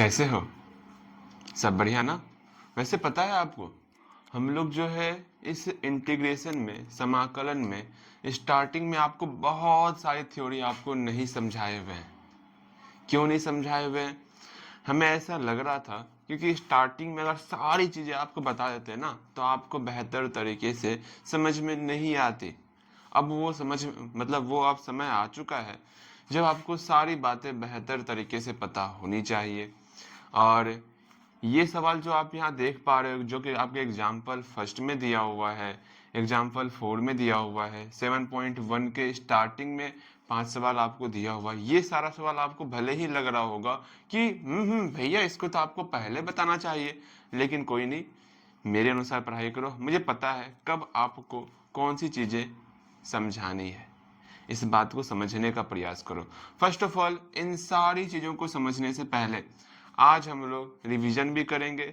कैसे हो? सब बढ़िया ना? वैसे पता है आपको, हम लोग जो है इस इंटीग्रेशन में, समाकलन में, स्टार्टिंग में आपको बहुत सारी थ्योरी आपको नहीं समझाए हुए हैं। क्यों नहीं समझाए हुए हैं? हमें ऐसा लग रहा था क्योंकि स्टार्टिंग में अगर सारी चीज़ें आपको बता देते हैं ना, तो आपको बेहतर तरीके से समझ में नहीं आती। अब वो समझ मतलब वो अब समय आ चुका है जब आपको सारी बातें बेहतर तरीके से पता होनी चाहिए। और ये सवाल जो आप यहाँ देख पा रहे हो, जो कि आपके एग्जाम्पल फर्स्ट में दिया हुआ है, एग्जाम्पल 4 में दिया हुआ है, 7.1 के स्टार्टिंग में 5 सवाल आपको दिया हुआ है। ये सारा सवाल आपको भले ही लग रहा होगा कि भैया इसको तो आपको पहले बताना चाहिए, लेकिन कोई नहीं, मेरे अनुसार पढ़ाई करो। मुझे पता है कब आपको कौन सी चीज़ें समझानी है। इस बात को समझने का प्रयास करो। फर्स्ट ऑफ ऑल, इन सारी चीज़ों को समझने से पहले आज हम लोग रिवीजन भी करेंगे,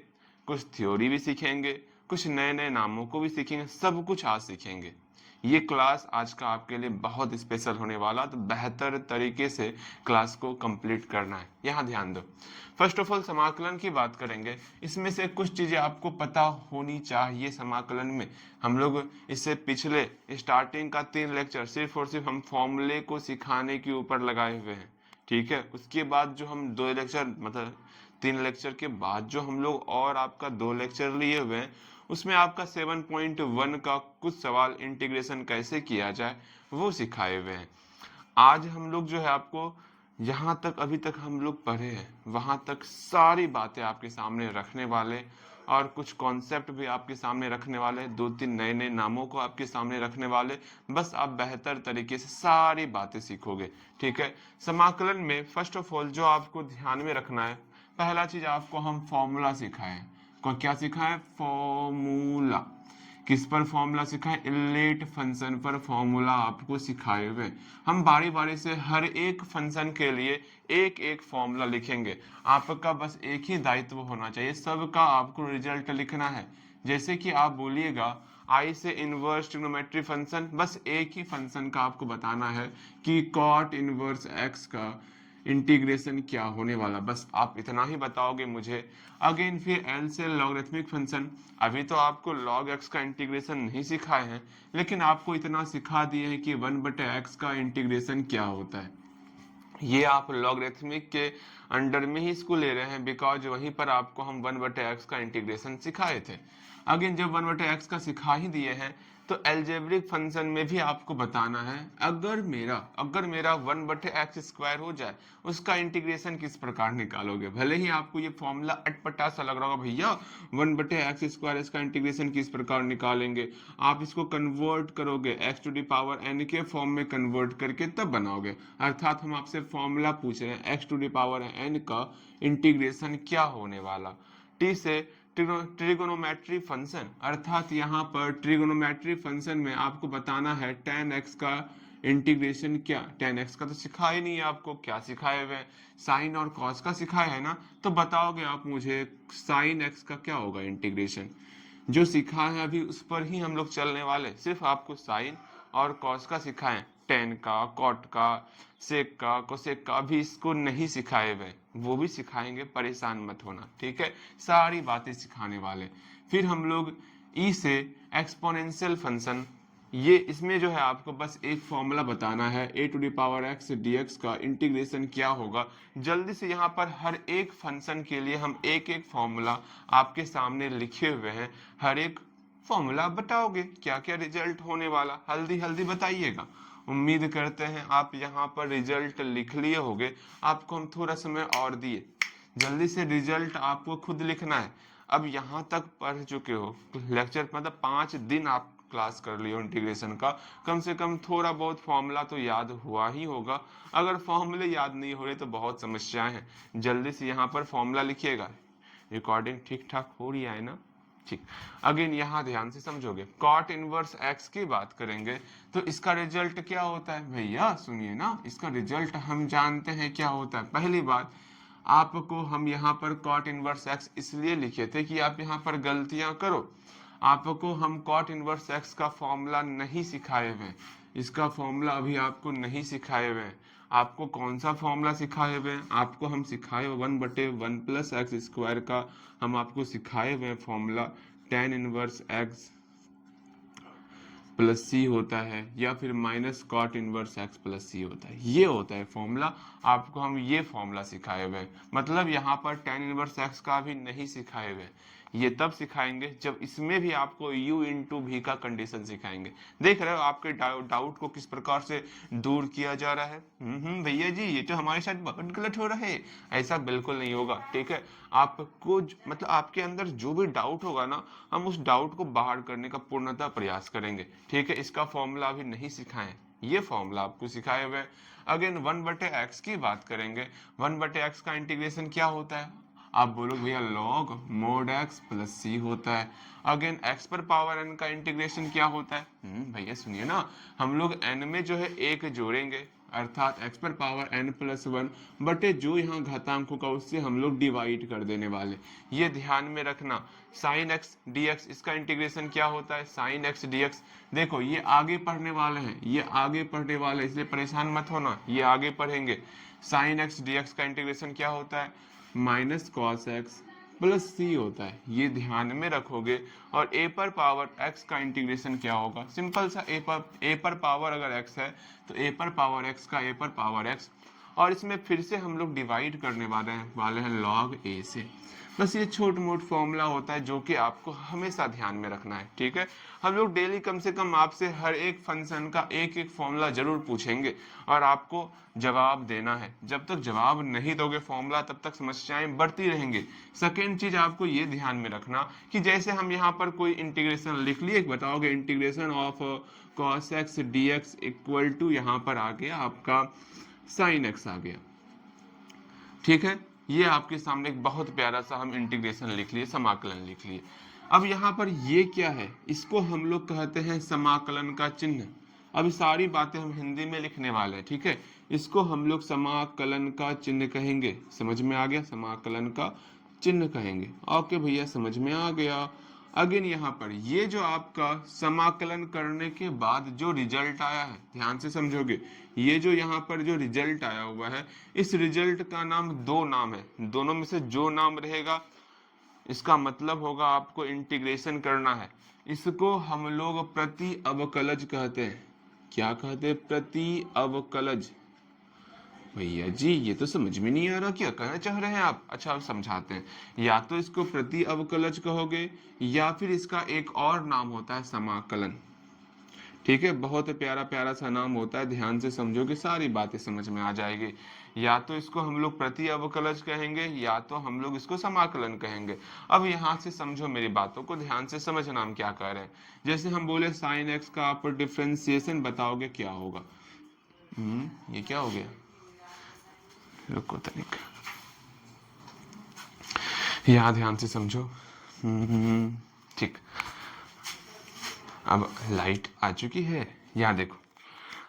कुछ थ्योरी भी सीखेंगे, कुछ नए नए नामों को भी सीखेंगे, सब कुछ आज सीखेंगे। ये क्लास आज का आपके लिए बहुत स्पेशल होने वाला, तो बेहतर तरीके से क्लास को कंप्लीट करना है। यहाँ ध्यान दो। फर्स्ट ऑफ ऑल समाकलन की बात करेंगे। इसमें से कुछ चीज़ें आपको पता होनी चाहिए समाकलन में। हम लोग इससे पिछले स्टार्टिंग का 3 लेक्चर सिर्फ और सिर्फ हम फॉर्मूले को सिखाने के ऊपर लगाए हुए हैं, ठीक है। उसके बाद जो हम 2 लेक्चर मतलब 3 लेक्चर के बाद जो हम लोग और आपका 2 लेक्चर लिए हुए हैं, उसमें आपका 7.1 का कुछ सवाल इंटीग्रेशन कैसे किया जाए वो सिखाए हुए हैं। आज हम लोग जो है आपको जहाँ तक अभी तक हम लोग पढ़े हैं वहाँ तक सारी बातें आपके सामने रखने वाले, और कुछ कॉन्सेप्ट भी आपके सामने रखने वाले, 2-3 नए नए नामों को आपके सामने रखने वाले। बस आप बेहतर तरीके से सारी बातें सीखोगे, ठीक है। समाकलन में फर्स्ट ऑफ ऑल जो आपको ध्यान में रखना है, पहला चीज आपको हम फॉर्मूला सिखाएं। क्या सिखाएं? फॉर्मूला। किस पर फॉर्मूला सिखाएं? इनलेट फंक्शन पर फॉर्मूला आपको सिखाए हुए। हम बारी बारी से हर एक फंक्शन के लिए एक एक फॉर्मूला लिखेंगे। आपका बस एक ही दायित्व होना चाहिए, सबका आपको रिजल्ट लिखना है। जैसे कि आप बोलिएगा आई से इनवर्स ट्रिग्नोमेट्री फंक्शन, बस एक ही फंक्शन का आपको बताना है कि कॉट इनवर्स एक्स का इंटीग्रेशन क्या होने वाला, बस आप इतना ही बताओगे मुझे। अगेन फिर एल से लॉगरिथमिक फंक्शन। अभी तो आपको लॉग एक्स का इंटीग्रेशन नहीं सिखाए हैं, लेकिन आपको इतना सिखा दिए हैं कि 1/x का इंटीग्रेशन क्या होता है। ये आप लॉगरिथमिक के अंडर में ही इसको ले रहे हैं, बिकॉज वहीं पर आपको हम 1/x का इंटीग्रेशन सिखाए थे। अगेन जब 1/x का सिखा ही दिए हैं, तो एल्जेब्रिक फंक्शन में भी आपको बताना है, अगर मेरा 1/x² हो जाए, उसका इंटीग्रेशन किस प्रकार निकालोगे। भले ही आपको ये फॉर्मूला अटपटा सा लग रहा होगा, भैया 1/x² इसका इंटीग्रेशन किस प्रकार निकालेंगे, आप इसको कन्वर्ट करोगे x⁴n के फॉर्म में कन्वर्ट करके तब बनाओगे। अर्थात हम आपसे फॉर्मूला पूछ रहे हैं x⁴n का इंटीग्रेशन क्या होने वाला। टी से ट्रिगोनोमेट्री फंक्शन, अर्थात यहाँ पर ट्रिगोनोमेट्री फंक्शन में आपको बताना है tan x का इंटीग्रेशन क्या। tan x का तो सिखाया ही नहीं है आपको, क्या सिखाए हुए? साइन और कॉस का सिखाया है ना, तो बताओगे आप मुझे साइन x का क्या होगा इंटीग्रेशन। जो सिखा है अभी उस पर ही हम लोग चलने वाले, सिर्फ आपको साइन और कॉस का सिखाएं, टेन का, कॉट का, सेक का, कोसेक का अभी इसको नहीं सिखाए हुए, वो भी सिखाएंगे, परेशान मत होना, ठीक है। सारी बातें सिखाने वाले। फिर हम लोग ई से एक्सपोनेंशियल फंक्शन, ये इसमें जो है आपको बस एक फॉर्मूला बताना है a⁴x dx का इंटीग्रेशन क्या होगा। जल्दी से यहाँ पर हर एक फंक्शन के लिए हम एक एक फॉर्मूला आपके सामने लिखे हुए हैं। हर एक फॉर्मूला बताओगे क्या क्या रिजल्ट होने वाला, हल्दी हल्दी बताइएगा। उम्मीद करते हैं आप यहाँ पर रिजल्ट लिख लिए होगे। आपको हम थोड़ा समय और दिए, जल्दी से रिजल्ट आपको खुद लिखना है। अब यहाँ तक पढ़ चुके हो, लेक्चर मतलब 5 दिन आप क्लास कर लियो इंटीग्रेशन का, कम से कम थोड़ा बहुत फॉर्मूला तो याद हुआ ही होगा। अगर फॉर्मूले याद नहीं हो रहे तो बहुत समस्याएं हैं। जल्दी से यहाँ पर फॉर्मूला लिखिएगा। रिकॉर्डिंग ठीक ठाक हो रही है ना? ठीक। अगेन यहाँ ध्यान से समझोगे, कॉट इनवर्स एक्स की बात करेंगे तो इसका रिजल्ट क्या होता है भैया, सुनिए ना, इसका रिजल्ट हम जानते हैं क्या होता है। पहली बात, आपको हम यहाँ पर कॉट इनवर्स एक्स इसलिए लिखे थे कि आप यहाँ पर गलतियां करो। आपको हम कॉट इनवर्स एक्स का फॉर्मूला नहीं सिखाए हुए, इसका फॉर्मूला अभी आपको नहीं सिखाए हुए हैं। आपको कौन सा फॉर्मूला सिखाए हुए हैं? आपको हम सिखाए 1/1 + x² का हम आपको सिखाए हुए हैं formula tan inverse x plus C होता है, या फिर minus cot inverse X plus C होता है। ये होता है फॉर्मूला। आपको हम ये फॉर्मूला सिखाए हुए हैं। मतलब यहाँ पर tan इनवर्स एक्स का भी नहीं सिखाए हुए हैं। ये तब सिखाएंगे जब इसमें भी आपको u इंटू भी का कंडीशन सिखाएंगे। देख रहे हो आपके डाउट को किस प्रकार से दूर किया जा रहा है। भैया जी ये तो हमारे साथ बहुत गलत हो रहा है। ऐसा बिल्कुल नहीं होगा, ठीक है। आपको मतलब आपके अंदर जो भी डाउट होगा ना, हम उस डाउट को बाहर करने का पूर्णतः प्रयास करेंगे, ठीक है। इसका फॉर्मूला अभी नहीं सिखाएं, ये फॉर्मूला आपको सिखाए हुए। अगेन 1/x की बात करेंगे। 1/x का इंटीग्रेशन क्या होता है? आप बोलो भैया log mod x plus C होता है। अगेन x पर पावर n का इंटीग्रेशन क्या होता है? भैया सुनिए ना, हम लोग n में जो है एक जोड़ेंगे, अर्थात x पर पावर n प्लस 1 बटे जो यहाँ घातांक होगा उससे हम लोग डिवाइड कर देने वाले। ये ध्यान में रखना। साइन x dx, इसका इंटीग्रेशन क्या होता है? Sine x dx। देखो ये आगे पढ़ने वाले हैं, ये आगे पढ़ने वाले, इसलिए परेशान मत होना, ये आगे पढ़ेंगे। साइन x dx का इंटीग्रेशन क्या होता है? Minus cos x plus C होता है। ये ध्यान में रखोगे। और a पर पावर x का इंटीग्रेशन क्या होगा? सिंपल सा, a पर पावर अगर x है तो a पर पावर x का a पर पावर x, और इसमें फिर से हम लोग डिवाइड करने वाले हैं log a से। बस ये छोट मोट फॉर्मूला होता है जो कि आपको हमेशा ध्यान में रखना है, ठीक है। हम लोग डेली कम से कम आपसे हर एक फंक्शन का एक एक फॉर्मूला जरूर पूछेंगे और आपको जवाब देना है। जब तक जवाब नहीं दोगे फॉर्मूला तब तक समस्याएं बढ़ती रहेंगी। सेकेंड चीज आपको ये ध्यान में रखना कि जैसे हम यहाँ पर कोई इंटीग्रेशन लिख लिए, बताओगे integration of cos x dx equal to, यहाँ पर आ गया आपका sin x आ गया, ठीक है। ये आपके सामने एक बहुत प्यारा सा हम इंटीग्रेशन लिख लिए, समाकलन लिख लिए। अब यहाँ पर ये क्या है? इसको हम लोग कहते हैं समाकलन का चिन्ह। अब सारी बातें हम हिंदी में लिखने वाले हैं, ठीक है। इसको हम लोग समाकलन का चिन्ह कहेंगे। समझ में आ गया? समाकलन का चिन्ह कहेंगे। ओके भैया समझ में आ गया। अगेन यहाँ पर ये जो आपका समाकलन करने के बाद जो रिजल्ट आया है, ध्यान से समझोगे। ये जो यहाँ पर जो रिजल्ट आया हुआ है, इस रिजल्ट का नाम दो नाम है। दोनों में से जो नाम रहेगा इसका मतलब होगा आपको इंटीग्रेशन करना है। इसको हम लोग प्रति अवकलज कहते हैं। क्या कहते हैं? प्रति अवकलज। भैया जी ये तो समझ में नहीं आ रहा, क्या कहना चाह रहे हैं आप? अच्छा आप समझाते हैं। या तो इसको प्रति अवकलज कहोगे या फिर इसका एक और नाम होता है समाकलन, ठीक है। बहुत प्यारा प्यारा सा नाम होता है, ध्यान से समझोगे सारी बातें समझ में आ जाएगी। या तो इसको हम लोग प्रति अवकलज कहेंगे या तो हम लोग इसको समाकलन कहेंगे। अब यहाँ से समझो मेरी बातों को, ध्यान से समझना हम क्या कह रहे हैं। जैसे हम बोले साइन एक्स का आप डिफ्रेंसिएशन बताओगे क्या होगा? ये क्या हो गया? रुको तनिक, यहाँ ध्यान से समझो। ठीक, अब लाइट आ चुकी है। यहाँ देखो,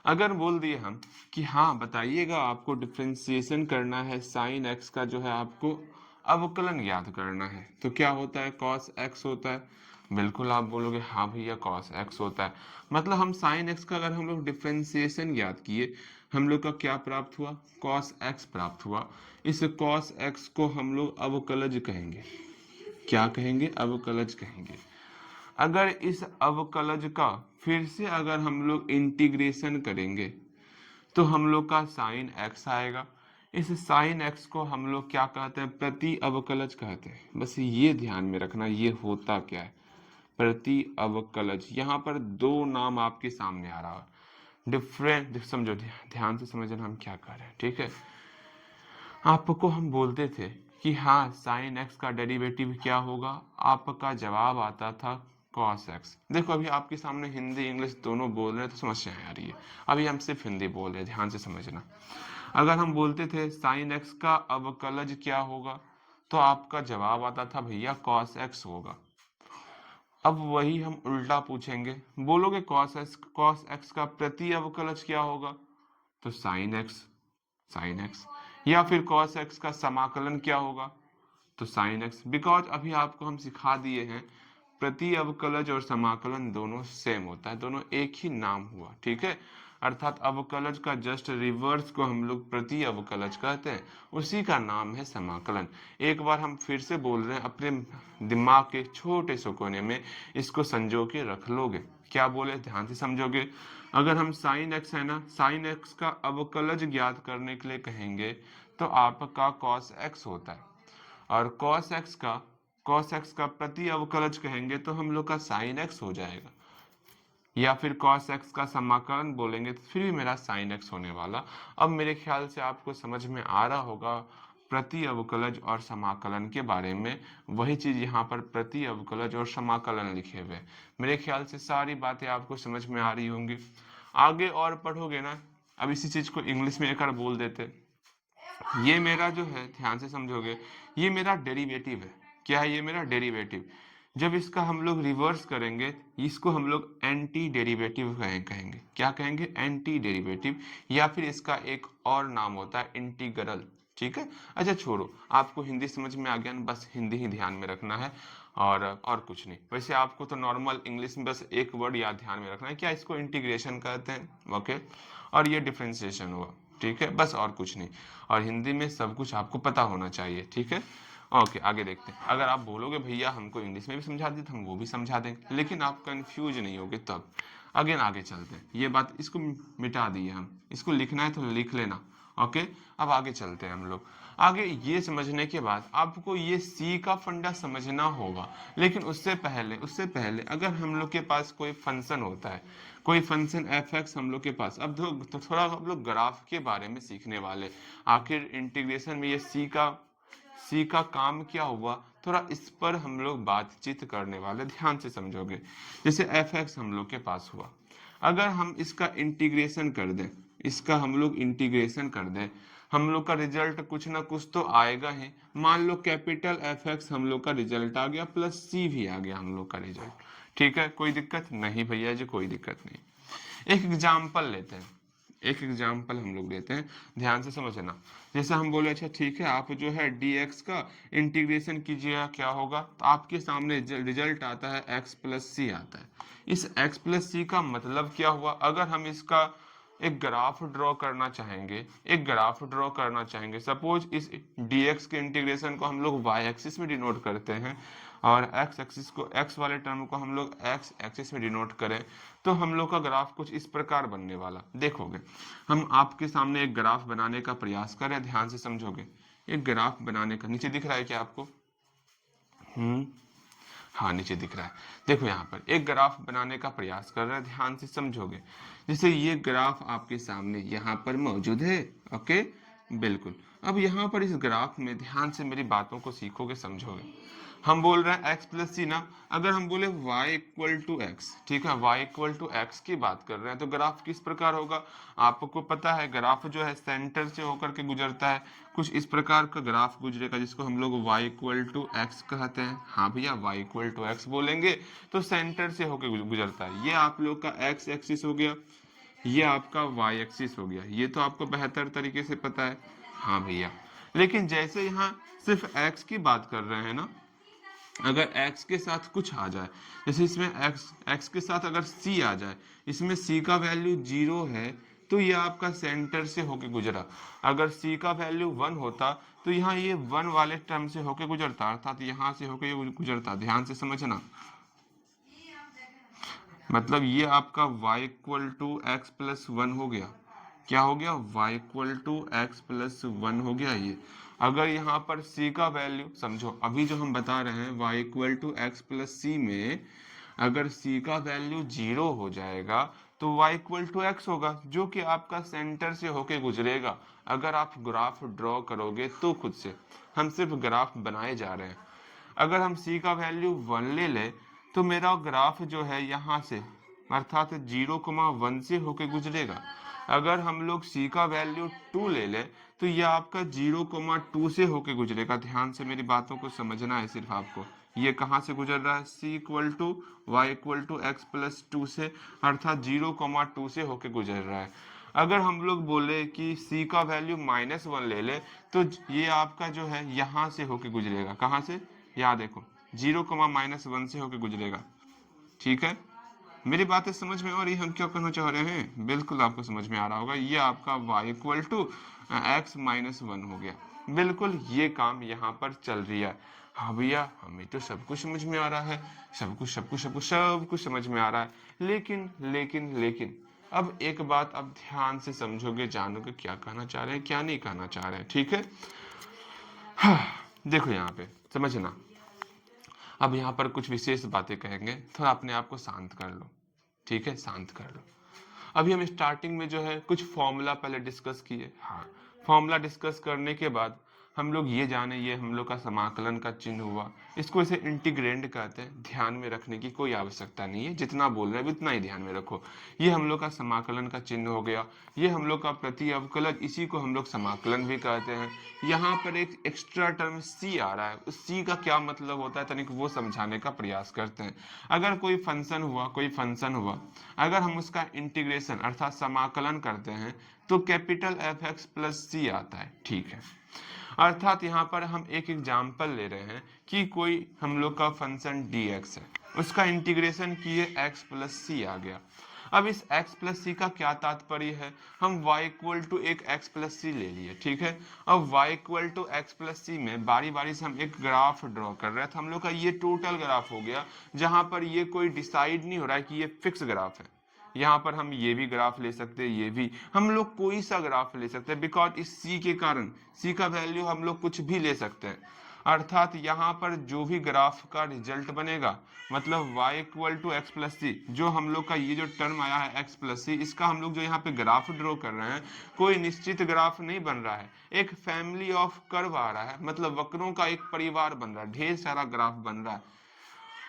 अगर बोल दिए हम कि हाँ बताइएगा आपको डिफ्रेंसिएशन करना है, साइन एक्स का जो है आपको अवकलन याद करना है, तो क्या होता है? कॉस एक्स होता है। बिल्कुल आप बोलोगे हाँ भैया कॉस एक्स होता है। मतलब हम साइन एक्स का अगर हम लोग डिफ्रेंसिएशन याद किए, हम लोग का क्या प्राप्त हुआ? कॉस एक्स प्राप्त हुआ। इस कॉस एक्स को हम लोग अवकलज कहेंगे। क्या कहेंगे? अवकलज कहेंगे। अगर इस अवकलज का फिर से अगर हम लोग इंटीग्रेशन करेंगे तो हम लोग का साइन एक्स आएगा। इस साइन एक्स को हम लोग क्या कहते हैं? प्रति अवकलज कहते हैं। बस ये ध्यान में रखना, ये होता क्या है? प्रति अवकलज। यहाँ पर दो नाम आपके सामने आ रहा है, डिफरेंट। समझो, ध्यान से समझना हम क्या कर रहे हैं, ठीक है। आपको हम बोलते थे कि हाँ साइन एक्स का डेरिवेटिव क्या होगा? आपका जवाब आता था कॉस एक्स। देखो अभी आपके सामने हिंदी इंग्लिश दोनों बोल रहे हैं तो समस्या आ रही है। अभी हम सिर्फ हिंदी बोल रहे हैं, ध्यान से समझना। अगर हम बोलते थे साइन एक्स का अवकलज क्या होगा, तो आपका जवाब आता था भैया कॉस एक्स होगा। अब वही हम उल्टा पूछेंगे, बोलोगे कॉस एक्स का प्रति अवकलज क्या होगा, तो साइन एक्स। या फिर कॉस एक्स का समाकलन क्या होगा, तो साइन एक्स। बिकॉज अभी आपको हम सिखा दिए हैं प्रति अवकलज और समाकलन दोनों सेम होता है, दोनों एक ही नाम हुआ, ठीक है। अर्थात अवकलज का जस्ट रिवर्स को हम लोग प्रति अवकलज कहते हैं, उसी का नाम है समाकलन। एक बार हम फिर से बोल रहे हैं, अपने दिमाग के छोटे से कोने में इसको संजो के रख लोगे। क्या बोले, ध्यान से समझोगे। अगर हम साइन एक्स है ना, साइन एक्स का अवकलज ज्ञात करने के लिए कहेंगे तो आपका कॉस एक्स होता है, और कॉस एक्स का प्रति अवकलज कहेंगे तो हम लोग का साइन एक्स हो जाएगा, या फिर cos x का समाकलन बोलेंगे तो फिर भी मेरा sin x होने वाला। अब मेरे ख्याल से आपको समझ में आ रहा होगा प्रति अवकलज और समाकलन के बारे में। वही चीज यहाँ पर प्रति अवकलज और समाकलन लिखे हुए, मेरे ख्याल से सारी बातें आपको समझ में आ रही होंगी। आगे और पढ़ोगे ना, अब इसी चीज को इंग्लिश में एक बार बोल देते। ये मेरा जो है, ध्यान से समझोगे, ये मेरा डेरिवेटिव है। क्या है, ये मेरा डेरिवेटिव। जब इसका हम लोग रिवर्स करेंगे, इसको हम लोग एंटी डेरिवेटिव कहेंगे। क्या कहेंगे, एंटी डेरिवेटिव, या फिर इसका एक और नाम होता है इंटीग्रल, ठीक है। अच्छा छोड़ो, आपको हिंदी समझ में आ गया ना, बस हिंदी ही ध्यान में रखना है और कुछ नहीं। वैसे आपको तो नॉर्मल इंग्लिश में बस एक वर्ड याद ध्यान में रखना है, क्या इसको इंटीग्रेशन कहते हैं, ओके, और ये डिफरेंशिएशन हुआ, ठीक है, बस और कुछ नहीं। और हिंदी में सब कुछ आपको पता होना चाहिए, ठीक है। ओके, आगे देखते हैं। अगर आप बोलोगे भैया हमको इंग्लिश में भी समझा दी तो हम वो भी समझा देंगे, लेकिन आप कंफ्यूज नहीं होगे तब। अगेन आगे चलते हैं, ये बात इसको मिटा दिए हम, इसको लिखना है तो लिख लेना, ओके। अब आगे चलते हैं हम लोग। आगे ये समझने के बाद आपको ये सी का फंडा समझना होगा, लेकिन उससे पहले अगर हम लोग के पास कोई फंक्शन होता है, कोई फंक्शन एफ एक्स हम लोग के पास, अब तो थोड़ा हम लोग ग्राफ के बारे में सीखने वाले। आखिर इंटीग्रेशन में ये सी का काम क्या हुआ, थोड़ा इस पर हम लोग बातचीत करने वाले, ध्यान से समझोगे। जैसे एफ एक्स हम लोग के पास हुआ, अगर हम इसका इंटीग्रेशन कर दें, हम लोग का रिजल्ट कुछ ना कुछ तो आएगा ही। मान लो कैपिटल एफ एक्स हम लोग का रिजल्ट आ गया, प्लस सी भी आ गया हम लोग का रिजल्ट, ठीक है। कोई दिक्कत नहीं भैया जी, कोई दिक्कत नहीं। एक एग्जाम्पल हम लोग लेते हैं, ध्यान से समझना। जैसे हम बोले, अच्छा ठीक है, आप जो है dx का इंटीग्रेशन कीजिएगा, क्या होगा, तो आपके सामने रिजल्ट आता है x प्लस सी आता है। इस x प्लस सी का मतलब क्या हुआ, अगर हम इसका एक ग्राफ ड्रॉ करना चाहेंगे, सपोज इस dx के इंटीग्रेशन को हम लोग y एक्सिस में डिनोट करते हैं, और x एक्सिस को, x वाले टर्म को हम लोग x एक्सिस में डिनोट करें, तो हम लोग का ग्राफ कुछ इस प्रकार बनने वाला। देखोगे, हम आपके सामने एक ग्राफ बनाने का प्रयास करें, ध्यान से समझोगे। एक ग्राफ बनाने का, नीचे दिख रहा है क्या आपको? हाँ, नीचे दिख रहा है। देखो यहाँ पर एक ग्राफ बनाने का प्रयास कर रहे हैं, ध्यान से समझोगे। जैसे ये ग्राफ आपके सामने यहाँ पर मौजूद है, ओके, बिल्कुल। अब यहाँ पर इस ग्राफ में ध्यान से मेरी बातों को सीखोगे, समझोगे। हम बोल रहे हैं x प्लस सी ना, अगर हम बोले y इक्वल टू एक्स, ठीक है, y इक्वल टू एक्स की बात कर रहे हैं, तो ग्राफ किस प्रकार होगा, आपको पता है ग्राफ जो है सेंटर से होकर के गुजरता है, कुछ इस प्रकार का ग्राफ गुजरेगा, जिसको हम लोग y इक्वल टू एक्स कहते हैं। हाँ भैया, y इक्वल टू एक्स बोलेंगे तो सेंटर से होकर गुजरता है। ये आप लोग का x एक्सिस हो गया, ये आपका y एक्सिस हो गया, ये तो आपको बेहतर तरीके से पता है। हाँ भैया, लेकिन जैसे यहाँ सिर्फ x की बात कर रहे हैं ना, अगर x के साथ कुछ आ जाए, जैसे इसमें x के साथ अगर c आ जाए, इसमें c का वैल्यू 0 है, तो ये आपका सेंटर से होके गुजरा। अगर c का वैल्यू 1 होता तो यहाँ ये 1 वाले टर्म से होके गुजरता, अर्थात यहाँ से होके ये गुजरता। ध्यान से समझना, मतलब ये आपका y equal to x plus 1 हो गया। क्या हो गया, y equal to x plus 1 हो गया ये। अगर यहाँ पर c का वैल्यू, समझो अभी जो हम बता रहे हैं y equal to x plus C में, अगर c का वैल्यू 0 हो जाएगा तो y इक्वल टू एक्स होगा, जो कि आपका सेंटर से होके गुजरेगा। अगर आप ग्राफ ड्रॉ करोगे तो खुद से, हम सिर्फ ग्राफ बनाए जा रहे हैं। अगर हम c का वैल्यू 1 ले ले तो मेरा ग्राफ जो है यहाँ से, अर्थात 0,1 से होके गुजरेगा। अगर हम लोग c का वैल्यू 2 ले ले तो यह आपका 0,2 से होके गुजरेगा। ध्यान से मेरी बातों को समझना है सिर्फ आपको। ये कहाँ से गुजर रहा है, c equal to y equal to x plus 2 से, अर्थात 0,2 से होके गुजर रहा है। अगर हम लोग बोले कि c का वैल्यू -1 ले ले तो ये आपका जो है यहाँ से होके गुजरेगा। कहाँ से, यहाँ देखो, 0, -1 से होकर गुजरेगा। ठीक है, मेरी बातें समझ में आ रही है, हम क्या कहना चाह रहे हैं? बिल्कुल आपको समझ में आ रहा होगा। ये आपका y = x-1 हो गया। बिल्कुल ये काम यहाँ पर चल रही है। हाँ भैया, हमें तो सब कुछ समझ में आ रहा है, सब कुछ समझ में आ रहा है। लेकिन अब एक बात आप ध्यान से समझोगे, जानोगे क्या कहना चाह रहे हैं, क्या नहीं कहना चाह रहे हैं। ठीक है, हाँ, देखो यहाँ पे समझना। अब यहाँ पर कुछ विशेष बातें कहेंगे, थोड़ा अपने आप को शांत कर लो। ठीक है, शांत कर लो। अभी हम स्टार्टिंग में जो है कुछ फॉर्मूला पहले डिस्कस किए। हाँ, फॉर्मूला डिस्कस करने के बाद हम लोग ये जाने, ये हम लोग का समाकलन का चिन्ह हुआ, इसको इसे इंटीग्रेंड कहते हैं। ध्यान में रखने की कोई आवश्यकता नहीं है, जितना बोल रहे हैं उतना ही ध्यान में रखो। ये हम लोग का समाकलन का चिन्ह हो गया, ये हम लोग का प्रति अवकलज, इसी को हम लोग समाकलन भी कहते हैं। यहाँ पर एक एक्स्ट्रा टर्म सी आ रहा है, उस सी का क्या मतलब होता है तनिक वो समझाने का प्रयास करते हैं। अगर कोई फंक्शन हुआ, अगर हम उसका इंटीग्रेशन अर्थात समाकलन करते हैं तो कैपिटल F(x + c) आता है। ठीक है, अर्थात यहाँ पर हम एक एग्जाम्पल ले रहे हैं कि कोई हम लोग का फंक्शन dx है, उसका इंटीग्रेशन किए x + c आ गया। अब इस x + c का क्या तात्पर्य है? हम y = एक x + c ले लिए। ठीक है, अब y = x + c में बारी बारी से हम एक ग्राफ ड्रॉ कर रहे हैं, तो हम लोग का ये टोटल ग्राफ हो गया, जहां पर ये कोई डिसाइड नहीं हो रहा है कि ये फिक्स ग्राफ है। यहाँ पर हम ये भी ग्राफ ले सकते हैं, ये भी हम लोग कोई सा ग्राफ ले सकते हैं, बिकॉज इस c के कारण, c का वैल्यू हम लोग कुछ भी ले सकते हैं। अर्थात यहाँ पर जो भी ग्राफ का रिजल्ट बनेगा, मतलब y = x + c, जो हम लोग का ये जो टर्म आया है x + c, इसका हम लोग जो यहाँ पे ग्राफ ड्रॉ कर रहे हैं, कोई निश्चित ग्राफ नहीं बन रहा है, एक फैमिली ऑफ कर्व आ रहा है, मतलब वक्रों का एक परिवार बन रहा है, ढेर सारा ग्राफ बन रहा है।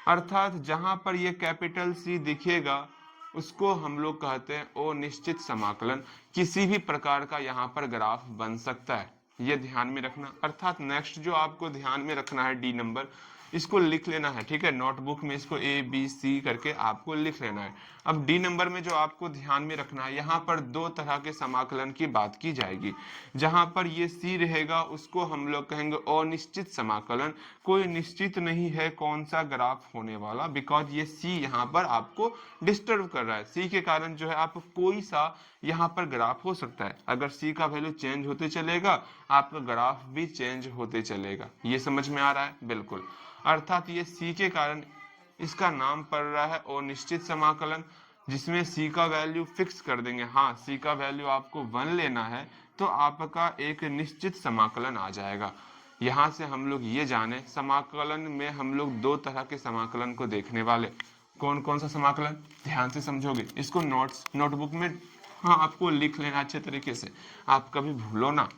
अर्थात जहां पर ये कैपिटल C दिखेगा उसको हम लोग कहते हैं अनिश्चित समाकलन। किसी भी प्रकार का यहाँ पर ग्राफ बन सकता है, ये ध्यान में रखना। अर्थात नेक्स्ट जो आपको ध्यान में रखना है, D नंबर, इसको लिख लेना है। ठीक है, नोटबुक में इसको ABC करके आपको लिख लेना है। अब D नंबर में जो आपको ध्यान में रखना है, यहाँ पर दो तरह के समाकलन की बात की जाएगी। जहां पर ये C रहेगा उसको हम लोग कहेंगे अनिश्चित समाकलन। कोई निश्चित नहीं है कौन सा ग्राफ होने वाला, बिकॉज ये C यहाँ पर आपको डिस्टर्ब कर रहा है। C के कारण जो है आप कोई सा यहाँ पर ग्राफ हो सकता है। अगर C का वैल्यू चेंज होते चलेगा, आपका ग्राफ भी चेंज होते चलेगा। ये समझ में आ रहा है? बिल्कुल। अर्थात ये C के कारण इसका नाम पड़ रहा है अनिश्चित समाकलन, जिसमें C का वैल्यू फिक्स कर देंगे। हाँ, C का वैल्यू आपको 1 लेना है तो आपका एक निश्चित समाकलन आ जाएगा। यहाँ से हम लोग ये जाने, समाकलन में हम लोग दो तरह के समाकलन को देखने वाले। कौन कौन सा समाकलन? ध्यान से समझोगे, इसको नोटबुक में हाँ आपको लिख लेना अच्छे तरीके से, आप कभी भूलो ना।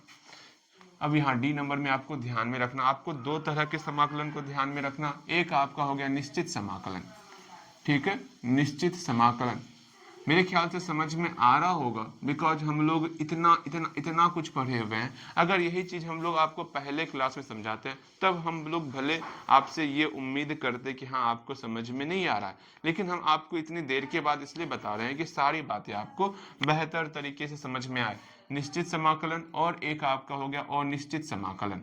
अब यहाँ D नंबर में आपको ध्यान में रखना, आपको दो तरह के समाकलन को ध्यान में रखना। एक आपका हो गया निश्चित समाकलन। ठीक है, निश्चित समाकलन मेरे ख्याल से समझ में आ रहा होगा, बिकॉज हम लोग इतना इतना इतना कुछ पढ़े हुए हैं। अगर यही चीज हम लोग आपको पहले क्लास में समझाते हैं, तब हम लोग भले आपसे ये उम्मीद करते कि हाँ आपको समझ में नहीं आ रहा है, लेकिन हम आपको इतनी देर के बाद इसलिए बता रहे हैं कि सारी बातें आपको बेहतर तरीके से समझ में आए। निश्चित समाकलन और एक आपका हो गया अनिश्चित समाकलन।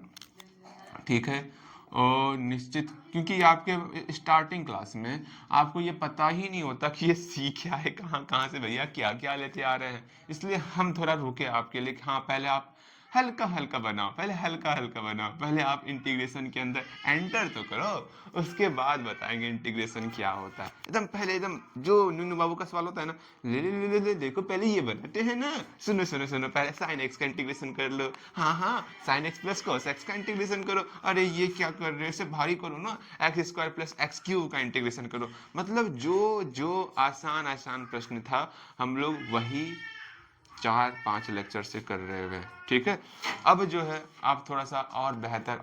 ठीक है, और निश्चित, क्योंकि आपके स्टार्टिंग क्लास में आपको ये पता ही नहीं होता कि ये सी क्या है, कहाँ कहाँ से भैया क्या क्या लेते आ रहे हैं, इसलिए हम थोड़ा रुके आपके लिए। हाँ, पहले आप हल्का हल्का बनाओ, पहले आप इंटीग्रेशन के अंदर एंटर तो करो, उसके बाद बताएंगे इंटीग्रेशन क्या होता है। एकदम पहले एकदम जो नूनू बाबू का सवाल होता है ना, ले देखो पहले ये बनाते हैं ना, सुनो पहले साइन एक्स का इंटीग्रेशन कर लो। हाँ, sine x plus cos x का इंटीग्रेशन करो। अरे ये क्या कर रहे हो, इसे भारी करो ना, x² + x³ का इंटीग्रेशन करो। मतलब जो आसान आसान प्रश्न था, हम लोग वही 4-5 लेक्चर से कर रहे हुए। ठीक है, अब जो है आप थोड़ा सा और बेहतर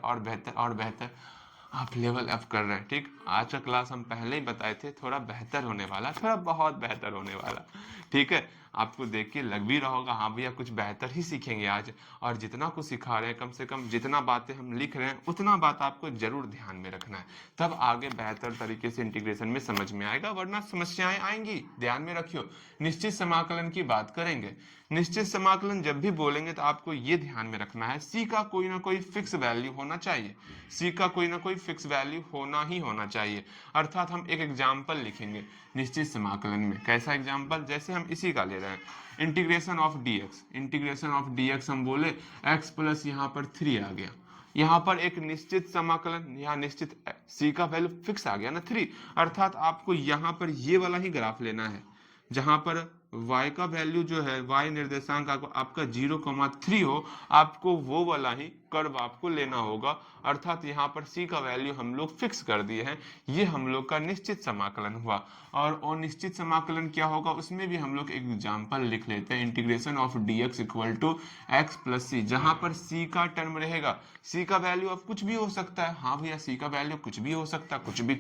आप लेवल अप कर रहे हैं। ठीक, आज का क्लास हम पहले ही बताए थे, थोड़ा बेहतर होने वाला, थोड़ा बहुत बेहतर होने वाला। ठीक है, आपको देख के लग भी रहा होगा हाँ भैया कुछ बेहतर ही सीखेंगे आज। और जितना कुछ सिखा रहे हैं, कम से कम जितना बातें हम लिख रहे हैं, उतना बात आपको जरूर ध्यान में रखना है, तब आगे बेहतर तरीके से इंटीग्रेशन में समझ में आएगा, वरना समस्याएं आएंगी। ध्यान में रखियो, निश्चित समाकलन की बात करेंगे। निश्चित समाकलन जब भी बोलेंगे तो आपको ये ध्यान में रखना है, सी का कोई ना कोई फिक्स वैल्यू होना चाहिए, सी का कोई ना कोई फिक्स वैल्यू होना चाहिए। अर्थात हम एक एग्जाम्पल लिखेंगे निश्चित समाकलन में। कैसा एग्जाम्पल? जैसे हम इसी का ले रहे हैं, integration of D x. Integration of D x हम बोले एक्स प्लस यहाँ पर 3 आ गया, यहाँ पर एक निश्चित समाकलन, यहाँ निश्चित सी का वैल्यू फिक्स आ गया ना 3। अर्थात आपको यहाँ पर ये वाला ही ग्राफ लेना है जहां पर y का वैल्यू जो है, y निर्देशांक आपका 0,3 हो, आपको वो वाला ही कर्व आपको लेना होगा। अर्थात यहाँ पर c का वैल्यू हम लोग फिक्स कर दिए हैं। ये हम लोग का निश्चित समाकलन हुआ। और अनिश्चित समाकलन क्या होगा, उसमें भी हम लोग एक एग्जाम्पल लिख लेते हैं, integration of dx equal to x plus C, जहां पर c का टर्म रहेगा। c का वैल्यू अब कुछ भी हो सकता है, हाँ भैया c का वैल्यू कुछ भी हो सकता है,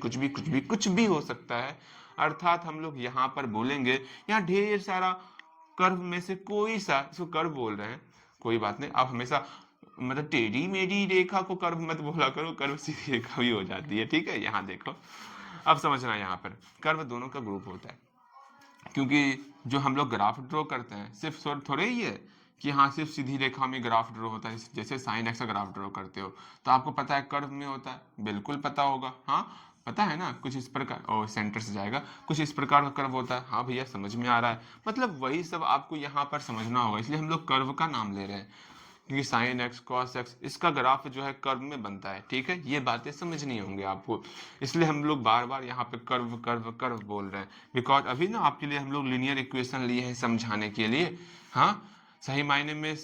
कुछ भी हो सकता है। अर्थात हम लोग यहाँ पर बोलेंगे, यहाँ ढेर सारा कर्व में से कोई सा, इसको कर्व बोल रहे हैं, कोई बात नहीं, आप हमेशा मतलब टेढ़ी मेढ़ी रेखा को कर्व मत बोला करो, कर्व सीधी रेखा भी हो जाती है, ठीक है। यहाँ देखो, अब समझना, यहाँ पर कर्व दोनों का ग्रुप होता है, क्योंकि जो हम लोग ग्राफ ड्रॉ करते हैं सिर्फ थोड़े ही है कि हाँ सिर्फ सीधी रेखा में ग्राफ ड्रॉ होता है। जैसे साइन एक्स का ग्राफ ड्रॉ करते हो तो आपको पता है कर्व में होता है, बिल्कुल पता होगा, हाँ पता है ना, कुछ इस प्रकार, और सेंटर से जाएगा, कुछ इस प्रकार का कर्व होता है, हाँ भैया समझ में आ रहा है। मतलब वही सब आपको यहाँ पर समझना होगा, इसलिए हम लोग कर्व का नाम ले रहे हैं, क्योंकि साइन एक्स कॉस एक्स इसका ग्राफ जो है कर्व में बनता है, ठीक है। ये बातें समझनी होंगी आपको, इसलिए हम लोग बार बार यहाँ पे कर्व कर्व कर्व बोल रहे हैं, बिकॉज अभी ना आपके लिए हम लोग लीनियर इक्वेशन लिए हैं समझाने के लिए। हाँ, सही मायने में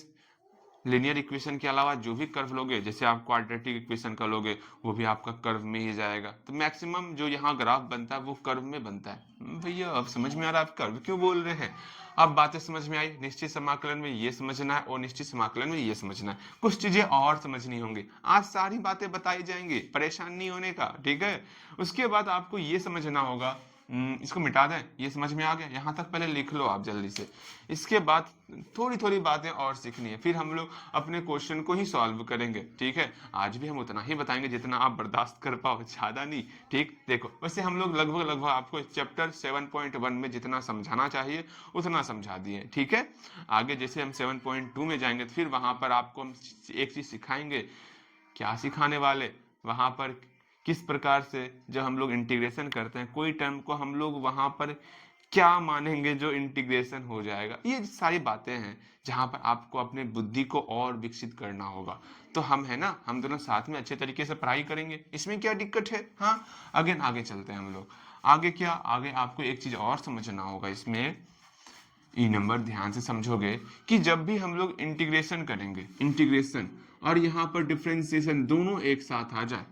लीनियर इक्वेशन के अलावा जो भी कर्व लोगे, जैसे आप क्वाड्रेटिक इक्वेशन का लोगे, वो भी आपका कर्व में ही जाएगा। तो मैक्सिमम जो यहाँ ग्राफ बनता है वो कर्व में बनता है। भैया अब समझ में आ रहा है आप कर्व क्यों बोल रहे हैं? अब बातें समझ में आई, निश्चित समाकलन में ये समझना है और निश्चित समाकलन में ये समझना है, कुछ चीजें और समझनी होंगी। आज सारी बातें बताई जाएंगी, परेशान नहीं होने का, ठीक है। उसके बाद आपको ये समझना होगा, इसको मिटा दें, ये समझ में आ गया, यहाँ तक पहले लिख लो आप जल्दी से। इसके बाद थोड़ी थोड़ी बातें और सीखनी है, फिर हम लोग अपने क्वेश्चन को ही सॉल्व करेंगे, ठीक है। आज भी हम उतना ही बताएंगे जितना आप बर्दाश्त कर पाओ, ज्यादा नहीं, ठीक। देखो वैसे हम लोग लगभग आपको चैप्टर 7.1 में जितना समझाना चाहिए उतना समझा दिए, ठीक है। आगे जैसे हम 7.2 में जाएंगे तो फिर वहां पर आपको हम एक चीज सिखाएंगे। क्या सिखाने वाले वहां पर, किस प्रकार से जब हम लोग इंटीग्रेशन करते हैं कोई टर्म को, हम लोग वहां पर क्या मानेंगे जो इंटीग्रेशन हो जाएगा। ये सारी बातें हैं जहां पर आपको अपने बुद्धि को और विकसित करना होगा। तो हम है ना, हम दोनों साथ में अच्छे तरीके से पढ़ाई करेंगे, इसमें क्या दिक्कत है। हाँ, अगेन आगे चलते हैं हम लोग। आगे क्या, आगे आपको एक चीज और समझना होगा इसमें, ई नंबर ध्यान से समझोगे कि जब भी हम लोग इंटीग्रेशन करेंगे, इंटीग्रेशन और यहाँ पर डिफरेंशिएशन दोनों एक साथ आ जाए,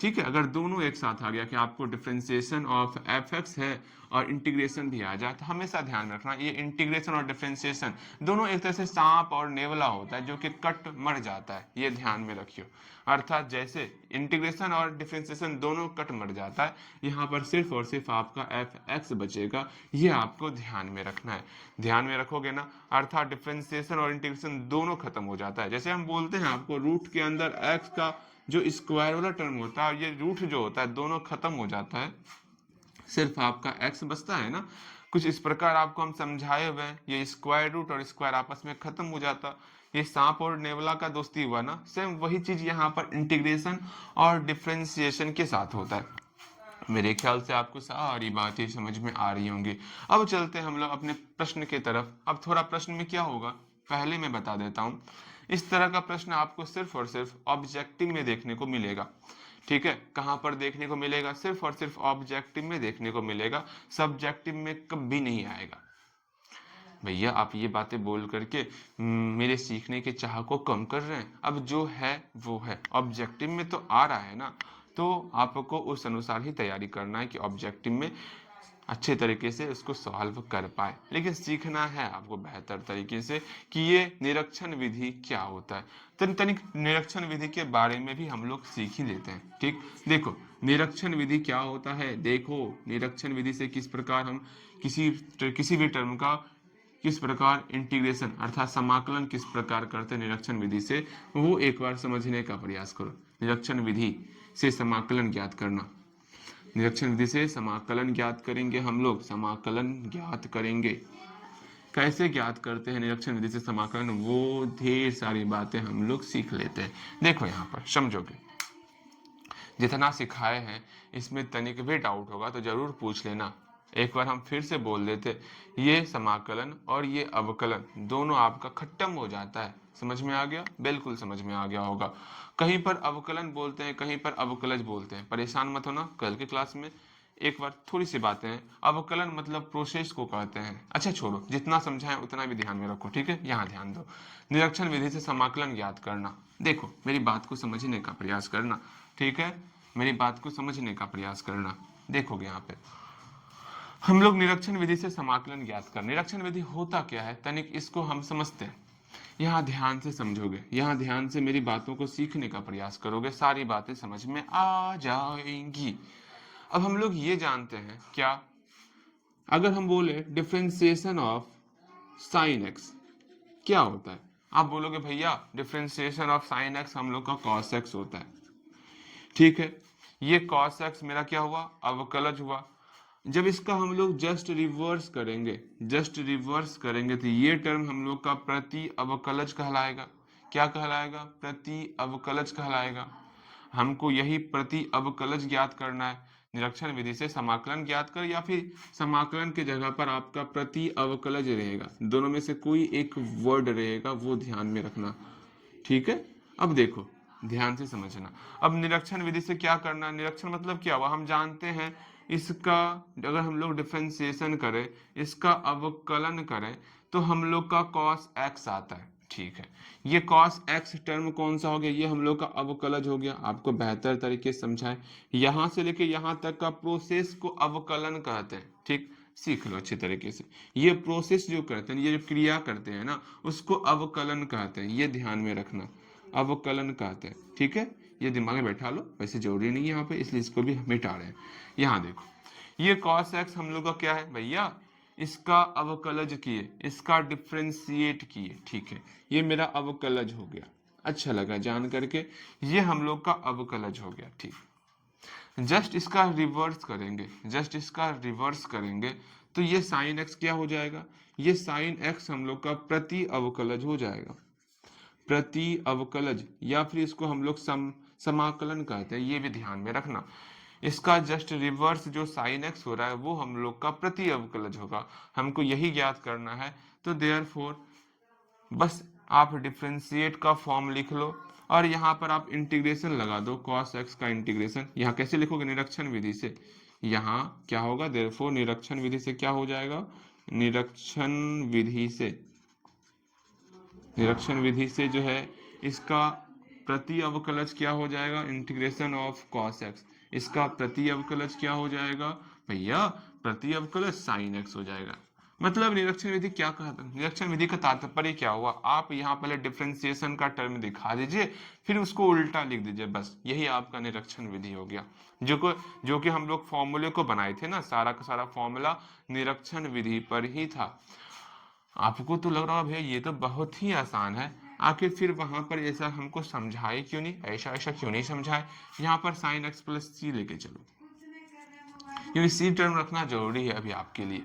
ठीक है। अगर दोनों एक साथ आ गया कि आपको डिफरेंशिएशन ऑफ एफ एक्स है और इंटीग्रेशन भी आ जाए, तो हमेशा ध्यान में रखना ये इंटीग्रेशन और डिफरेंशिएशन दोनों एक तरह से सांप और नेवला होता है जो कि कट मर जाता है, ये ध्यान में रखियो। अर्थात जैसे इंटीग्रेशन और डिफरेंशिएशन दोनों कट मर जाता है, यहाँ पर सिर्फ और सिर्फ आपका एफ एक्स बचेगा, ये आपको ध्यान में रखना है। ध्यान में रखोगे ना, अर्थात डिफरेंशिएशन और इंटीग्रेशन दोनों खत्म हो जाता है। जैसे हम बोलते हैं आपको रूट के अंदर एक्स का जो स्क्वायर वाला टर्म होता है, ये रूट जो होता है दोनों खत्म हो जाता है, सिर्फ आपका एक्स बचता है ना। कुछ इस प्रकार आपको हम समझाए हुए हैं, ये स्क्वायर रूट और स्क्वायर आपस में खत्म हो जाता, ये सांप और नेवला का दोस्ती हुआ ना, सेम वही चीज यहाँ पर इंटीग्रेशन और डिफरेंशिएशन के साथ होता है। मेरे ख्याल से आपको सारी बातें समझ में आ रही होंगी। अब चलते हैं हम लोग अपने प्रश्न की तरफ। अब थोड़ा प्रश्न में क्या होगा पहले मैं बता देता हूँ। इस तरह का प्रश्न आपको सिर्फ और सिर्फ ऑब्जेक्टिव में देखने को मिलेगा, ठीक है। कहाँ पर देखने को मिलेगा? सिर्फ और सिर्फ ऑब्जेक्टिव में देखने को मिलेगा, सब्जेक्टिव में कभी नहीं आएगा। भैया आप ये बातें बोल करके मेरे सीखने के चाह को कम कर रहे हैं। अब जो है वो है, ऑब्जेक्टिव में तो आ रहा है ना, तो आपको उस अनुसार ही तैयारी करना है कि ऑब्जेक्टिव में अच्छे तरीके से उसको सॉल्व कर पाए। लेकिन सीखना है आपको बेहतर तरीके से कि ये निरीक्षण विधि क्या होता है। तनिक निरीक्षण विधि के बारे में भी हम लोग सीख ही लेते हैं, ठीक। देखो निरीक्षण विधि क्या होता है, देखो निरीक्षण विधि से किस प्रकार हम किसी भी टर्म का किस प्रकार इंटीग्रेशन अर्थात समाकलन किस प्रकार करते हैं निरीक्षण विधि से, वो एक बार समझने का प्रयास करो। निरीक्षण विधि से समाकलन ज्ञात करना, निरीक्षण विधि से समाकलन ज्ञात करेंगे हम लोग, समाकलन ज्ञात करेंगे। कैसे ज्ञात करते हैं निरीक्षण विधि से समाकलन, वो ढेर सारी बातें हम लोग सीख लेते हैं। देखो यहाँ पर समझोगे, जितना सिखाए हैं इसमें तनिक भी डाउट होगा तो जरूर पूछ लेना। एक बार हम फिर से बोल देते, ये समाकलन और ये अवकलन दोनों आपका खत्म हो जाता है। समझ में आ गया? बिल्कुल समझ में आ गया होगा। कहीं पर अवकलन बोलते हैं, कहीं पर अवकलज बोलते हैं, परेशान मत होना। कल की क्लास में एक बार थोड़ी सी बातें हैं। अवकलन मतलब प्रोसेस को कहते हैं। अच्छा छोड़ो, जितना समझाएं उतना भी ध्यान में रखो, ठीक है? यहाँ ध्यान दो, निरीक्षण विधि से समाकलन ज्ञात करना। देखो मेरी बात को समझने का प्रयास करना, ठीक है? मेरी बात को समझने का प्रयास करना। देखोगे यहाँ पे हम लोग निरीक्षण विधि से समाकलन ज्ञात कर, निरीक्षण विधि होता क्या है तनिक इसको हम समझते हैं। यहाँ ध्यान से समझोगे, यहाँ ध्यान से मेरी बातों को सीखने का प्रयास करोगे, सारी बातें समझ में आ जाएंगी। अब हम लोग ये जानते हैं क्या, अगर हम बोले डिफरेंशिएशन ऑफ साइन एक्स क्या होता है, आप बोलोगे भैया डिफरेंशिएशन ऑफ साइन एक्स हम लोग का कॉस एक्स होता है, ठीक है? ये कॉस एक्स मेरा क्या हुआ, अवकलज हुआ। जब इसका हम लोग जस्ट रिवर्स करेंगे, जस्ट रिवर्स करेंगे तो ये टर्म हम लोग का प्रति अवकलज कहलाएगा। क्या कहलाएगा? प्रति अवकलज कहलाएगा। हमको यही प्रति अवकलज ज्ञात करना है। निरीक्षण विधि से समाकलन ज्ञात कर या फिर समाकलन की जगह पर आपका प्रति अवकलज रहेगा, दोनों में से कोई एक वर्ड रहेगा, वो ध्यान में रखना, ठीक है? अब देखो ध्यान से समझना। अब निरीक्षण विधि से क्या करना, निरीक्षण मतलब क्या हुआ, हम जानते हैं इसका अगर हम लोग डिफरेंशिएशन करें, इसका अवकलन करें तो हम लोग का cos x आता है, ठीक है? ये cos x टर्म कौन सा हो गया, ये हम लोग का अवकलज हो गया। आपको बेहतर तरीके से समझाएं, यहां से लेके यहां तक का प्रोसेस को अवकलन कहते हैं, ठीक? सीख लो अच्छे तरीके से। ये प्रोसेस जो करते हैं, ये जो क्रिया करते हैं ना, उसको अवकलन कहते हैं, ये ध्यान में रखना, अवकलन कहते हैं, ठीक है? ये दिमाग में बैठा लो, वैसे जरूरी नहीं है यहाँ पे, इसलिए इसको भी मिटा रहे हैं। यहाँ देखो ये cos x हम लोग का क्या है भैया, इसका अवकलज किए, इसका डिफ्रेंशिएट किए, ठीक है? ये मेरा अवकलज हो गया। अच्छा लगा जान करके, ये हम लोग का अवकलज हो गया, ठीक? जस्ट इसका रिवर्स करेंगे, जस्ट इसका रिवर्स करेंगे तो ये साइन एक्स क्या हो जाएगा, ये साइन एक्स हम लोग का प्रति अवकलज हो जाएगा, प्रति अवकलज, या फिर इसको हम लोग समाकलन कहते हैं, ये भी ध्यान में रखना। इसका जस्ट रिवर्स जो साइन एक्स हो रहा है वो हम लोग का प्रति अवकलज होगा, हमको यही ज्ञात करना है। तो देयरफॉर बस आप डिफरेंशिएट का फॉर्म लिख लो और यहाँ पर आप इंटीग्रेशन लगा दो, cos x का इंटीग्रेशन। यहाँ कैसे लिखोगे, निरीक्षण विधि से। यहाँ क्या होगा, देयरफॉर निरीक्षण विधि से क्या हो जाएगा, निरीक्षण विधि से, निरीक्षण विधि से जो है इसका प्रति अवकलज क्या हो जाएगा, इंटीग्रेशन ऑफ cos x। इसका प्रति अवकलज क्या हो जाएगा भैया, प्रति अवकलज sin x हो जाएगा। मतलब निरीक्षण विधि क्या कहता है, निरीक्षण विधि का तात्पर्य क्या हुआ, आप यहाँ पहले डिफरेंशिएशन का टर्म दिखा दीजिए, फिर उसको उल्टा लिख दीजिए, बस यही आपका निरीक्षण विधि हो गया। जो कि हम लोग फॉर्मूले को बनाए थे ना, सारा का सारा फॉर्मूला निरीक्षण विधि पर ही था। आपको तो लग रहा है भैया ये तो बहुत ही आसान है, आखिर फिर वहां पर ऐसा हमको समझाए क्यों नहीं, ऐसा ऐसा क्यों नहीं समझाए। यहाँ पर साइन एक्स प्लस सी लेके चलो, क्योंकि सी टर्म रखना जरूरी है अभी आपके लिए।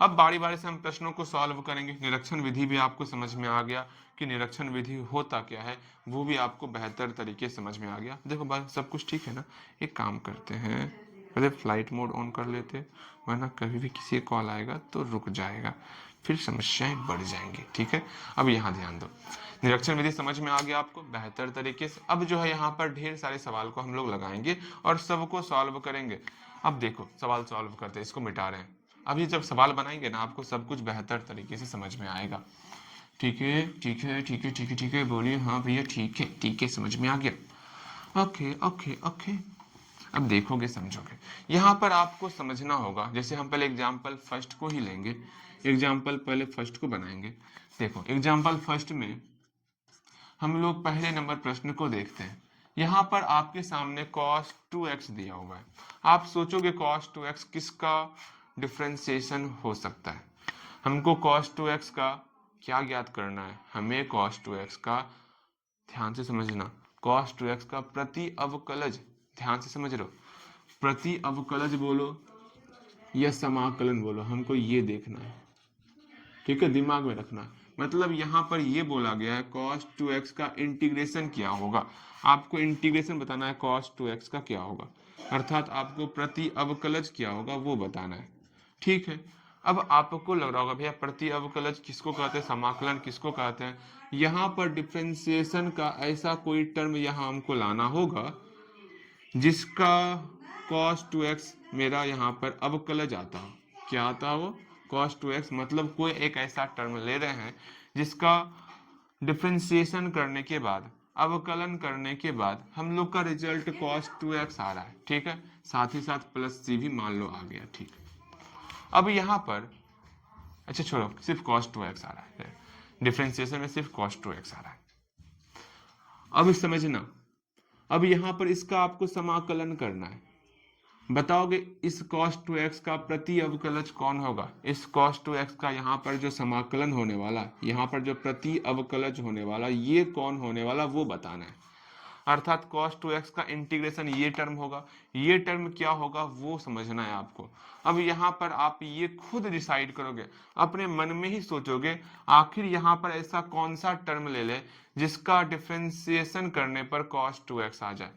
अब बारी बारी से हम प्रश्नों को सॉल्व करेंगे। निरीक्षण विधि भी आपको समझ में आ गया कि निरीक्षण विधि होता क्या है, वो भी आपको बेहतर तरीके से समझ में आ गया। देखो बस सब कुछ ठीक है ना, एक काम करते हैं, पहले फ्लाइट मोड ऑन कर लेते, वरना कभी भी किसी कॉल आएगा तो रुक जाएगा, फिर समस्याएं बढ़ जाएंगी, ठीक है? अब यहाँ ध्यान दो, निरीक्षण विधि समझ में आ गया आपको बेहतर तरीके से। अब जो है यहाँ पर ढेर सारे सवाल को हम लोग लगाएंगे और सबको सॉल्व करेंगे। अब देखो सवाल सॉल्व करते हैं, इसको मिटा रहे हैं। अभी जब सवाल बनाएंगे ना आपको सब कुछ बेहतर तरीके से समझ में आएगा, ठीक है? ठीक है ठीक है ठीक है ठीक है, बोलिए हाँ भैया ठीक है समझ में आ गया, ओके ओके ओके। अब देखोगे समझोगे, यहाँ पर आपको समझना होगा, जैसे हम पहले एग्जाम्पल फर्स्ट को ही लेंगे, एग्जाम्पल पहले फर्स्ट को बनाएंगे। देखो एग्जाम्पल फर्स्ट में हम लोग पहले नंबर प्रश्न को देखते हैं। यहाँ पर आपके सामने cos 2x दिया हुआ है। आप सोचोगे cos 2x किसका डिफरेंशिएशन हो सकता है, हमको cos 2x का क्या ज्ञात करना है, हमें cos 2x का, ध्यान से समझना, cos 2x का प्रति अवकलज, ध्यान से समझ लो, प्रति अवकलज बोलो या समाकलन बोलो, हमको ये देखना है। ठीक है, दिमाग में रखना। मतलब यहाँ पर ये बोला गया है cos 2x का इंटीग्रेशन क्या होगा, आपको इंटीग्रेशन बताना है cos 2x का क्या होगा, अर्थात आपको प्रति अवकलज क्या होगा वो बताना है। ठीक है, अब आपको लग रहा होगा भैया प्रति अवकलज किसको कहते हैं, समाकलन किसको कहते हैं। यहाँ पर डिफरेंशिएशन का ऐसा कोई टर्म यहाँ हमको लाना होगा जिसका cos 2x मेरा यहाँ पर अवकलज आता हो। क्या आता हो, cos 2x, मतलब कोई एक ऐसा टर्म ले रहे हैं जिसका डिफरेंशिएशन करने के बाद, अवकलन करने के बाद हम लोग का रिजल्ट cos 2x आ रहा है। ठीक है, साथ ही साथ प्लस c भी मान लो आ गया। ठीक है, अब यहाँ पर अच्छा छोड़ो, सिर्फ cos 2x आ रहा है, डिफरेंशिएशन में सिर्फ cos 2x आ रहा है। अब समझना, अब यहाँ पर इसका आपको समाकलन करना है। बताओगे इस cos 2x का प्रति अवकलज कौन होगा, इस cos 2x का यहाँ पर जो समाकलन होने वाला, यहाँ पर जो प्रति अवकलज होने वाला, ये कौन होने वाला वो बताना है। अर्थात cos 2x का इंटीग्रेशन ये टर्म होगा, ये टर्म क्या होगा वो समझना है आपको। अब यहाँ पर आप ये खुद डिसाइड करोगे, अपने मन में ही सोचोगे आखिर यहाँ पर ऐसा कौन सा टर्म ले ले जिसका डिफरेंशिएशन करने पर cos 2x आ जाए।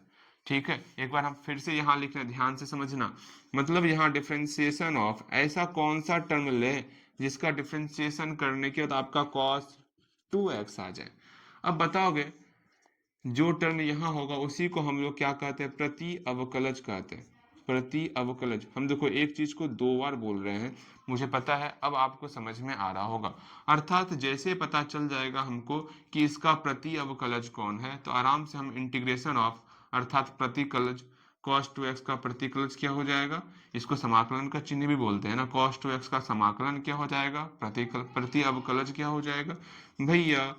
ठीक है, एक बार हम फिर से यहाँ लिख रहे हैं, ध्यान से समझना। मतलब यहाँ डिफरेंशिएशन ऑफ ऐसा कौन सा टर्म ले जिसका डिफरेंशिएशन करने के बाद आपका cos 2x आ जाए। अब बताओगे जो टर्म यहाँ होगा उसी को हम लोग क्या कहते हैं, प्रति अवकलज कहते हैं। प्रति अवकलज, हम देखो एक चीज को दो बार बोल रहे हैं, मुझे पता है अब आपको समझ में आ रहा होगा। अर्थात जैसे पता चल जाएगा हमको कि इसका प्रति अवकलज कौन है, तो आराम से हम इंटीग्रेशन ऑफ, अर्थात प्रतिकलज, cos 2x का प्रतिकलज क्या हो जाएगा, इसको समाकलन का चिन्ह भी बोलते हैं ना, cos 2x का समाकलन क्या हो जाएगा, प्रति अवकलज क्या हो जाएगा भैया,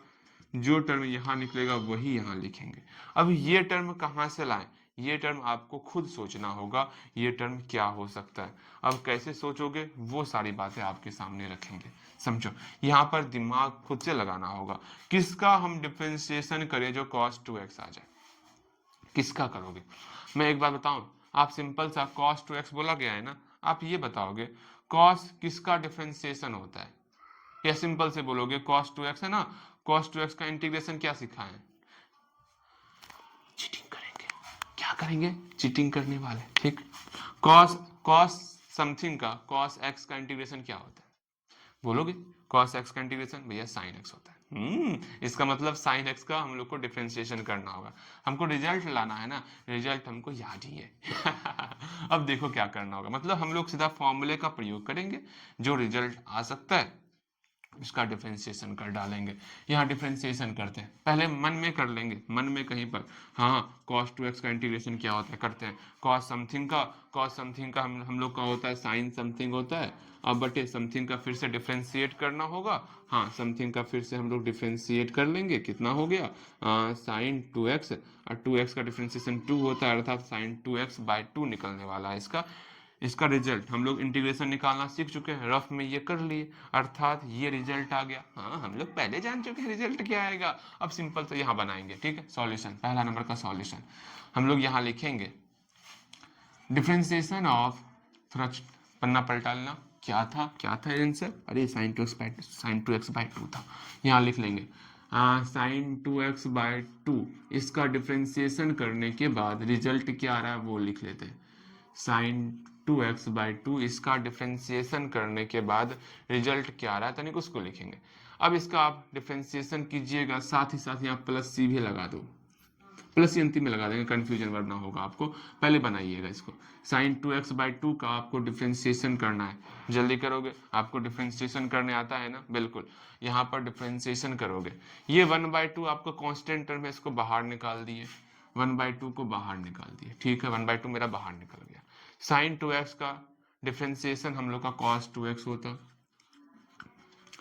जो टर्म यहाँ निकलेगा वही यहाँ लिखेंगे। अब ये टर्म कहाँ से लाएं, ये टर्म आपको खुद सोचना होगा, ये टर्म क्या हो सकता है। अब कैसे सोचोगे वो सारी बातें आपके सामने रखेंगे, समझो। यहाँ पर दिमाग खुद से लगाना होगा, किसका हम डिफरेंशिएशन करें जो cos 2x आ जाए, किसका करोगे। मैं एक बात बताऊं, आप सिंपल सा cos 2x बोला गया है ना, आप ये बताओगे cos किसका डिफरेंशिएशन होता है, या सिंपल से बोलोगे cos 2x है ना, cos 2x का इंटीग्रेशन क्या सीखा है, चीटिंग करेंगे, क्या करेंगे, चीटिंग करने वाले। ठीक, cos समथिंग का, cos x का इंटीग्रेशन क्या होता है, बोलोगे cos x का इंटीग्रेशन भैया sin x होता है। इसका मतलब sin x का हम लोग को डिफरेंशिएशन करना होगा, हमको रिजल्ट लाना है ना, रिजल्ट हमको याद ही है। अब देखो क्या करना होगा, मतलब हम लोग सीधा फॉर्मूले का प्रयोग करेंगे, जो रिजल्ट आ सकता है उसका डिफरेंशिएशन कर डालेंगे। यहाँ डिफरेंशिएशन करते हैं, पहले मन में कर लेंगे, मन में कहीं पर, हाँ cos 2x का इंटीग्रेशन क्या होता है करते हैं, cos समथिंग का हम लोग का होता है sin समथिंग होता है, अब बटे समथिंग का फिर से डिफरेंशिएट करना होगा, हाँ समथिंग का फिर से हम लोग डिफरेंशिएट कर लेंगे, कितना हो गया sin 2x, और 2x का डिफरेंशिएशन 2 होता है, अर्थात sin 2x/2 निकलने वाला है इसका रिजल्ट। हम लोग इंटीग्रेशन निकालना सीख चुके हैं, रफ में ये कर लिए, अर्थात ये रिजल्ट आ गया। हाँ हम लोग पहले जान चुके हैं रिजल्ट क्या आएगा। अब सिंपल से यहाँ बनाएंगे, ठीक है, सॉल्यूशन, पहला नंबर का सॉल्यूशन हम लोग यहाँ लिखेंगे डिफरेंशिएशन ऑफ, थोड़ा पन्ना पलटा लेना, क्या था आंसर, अरे sin 2x/2 था, यहाँ लिख लेंगे sin 2x/2, इसका डिफरेंशिएशन करने के बाद रिजल्ट क्या आ रहा है वो लिख लेते हैं, sin 2x/2 इसका डिफरेंशिएशन करने के बाद रिजल्ट क्या आ रहा है तनिक उसको लिखेंगे। अब इसका आप डिफरेंशिएशन कीजिएगा, साथ ही साथ यहाँ प्लस सी भी लगा दो, प्लस सी अंतिम में लगा देंगे, कंफ्यूजन वरना होगा आपको, पहले बनाइएगा इसको। sin 2x/2 का आपको डिफरेंशिएशन करना है, जल्दी करोगे, आपको डिफरेंशिएशन करने आता है ना, बिल्कुल यहाँ पर डिफरेंशिएशन करोगे, ये 1/2 आपका कांस्टेंट टर्म है, इसको बाहर निकाल दिए, 1/2 को बाहर निकाल दिए, ठीक है, 1/2 मेरा बाहर निकल गया। sin 2x का डिफरेंशिएशन हम लोग का cos 2x होता,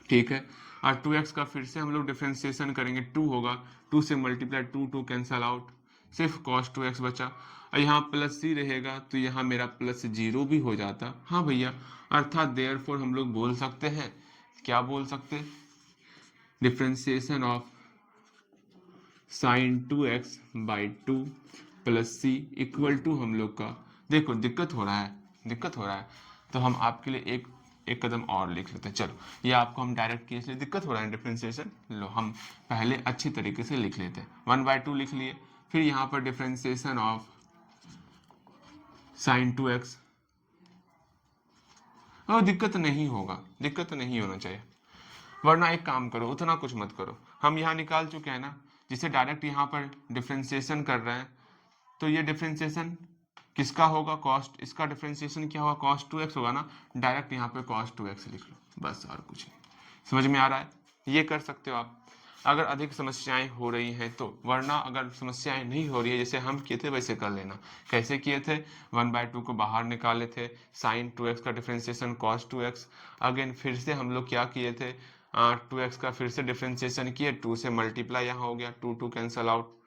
ठीक है, और 2x का फिर से हम लोग डिफरेंशिएशन करेंगे, 2 होगा, 2 से मल्टीप्लाई, 2 कैंसल आउट, सिर्फ cos 2x बचा, और यहाँ प्लस सी रहेगा तो यहाँ मेरा प्लस 0 भी हो जाता। हाँ भैया, अर्थात देयरफॉर हम लोग बोल सकते हैं, क्या बोल सकते हैं, differentiation of sin 2x/2 plus C equal to हम लोग का, देखो दिक्कत हो रहा है तो हम आपके लिए एक एक कदम और लिख लेते हैं। चलो ये आपको हम डायरेक्ट किए इसलिए दिक्कत हो रहा है डिफ्रेंसिएशन। लो हम पहले अच्छी तरीके से लिख लेते हैं। 1/2 लिख लिए, फिर यहाँ पर डिफ्रेंसिएशन ऑफ sin 2x। और दिक्कत नहीं होगा, दिक्कत नहीं होना चाहिए, वरना एक काम करो उतना कुछ मत करो। हम यहाँ निकाल चुके हैं ना, जिसे डायरेक्ट यहाँ पर डिफ्रेंसिएशन कर रहे हैं, तो ये डिफ्रेंसिएशन किसका होगा, कॉस्ट, इसका डिफ्रेंसिएशन क्या होगा, cos 2x होगा ना, डायरेक्ट यहाँ पे cos 2x लिख लो, बस और कुछ नहीं। समझ में आ रहा है? ये कर सकते हो आप अगर अधिक समस्याएं हो रही हैं तो, वरना अगर समस्याएं नहीं हो रही है जैसे हम किए थे वैसे कर लेना। कैसे किए थे, 1/2 को बाहर निकाले थे, sin 2x का डिफ्रेंसिएशन cos 2x, अगेन फिर से हम लोग क्या किए थे, 2x का फिर से डिफ्रेंसिएशन किए, 2 से मल्टीप्लाई यहाँ हो गया, 2 कैंसल आउट,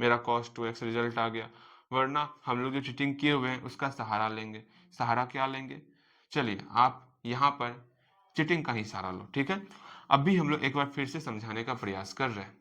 मेरा cos 2x रिजल्ट आ गया। वरना हम लोग जो चीटिंग किए हुए हैं उसका सहारा लेंगे। सहारा क्या लेंगे, चलिए आप यहाँ पर चीटिंग का ही सहारा लो, ठीक है। अभी हम लोग एक बार फिर से समझाने का प्रयास कर रहे हैं।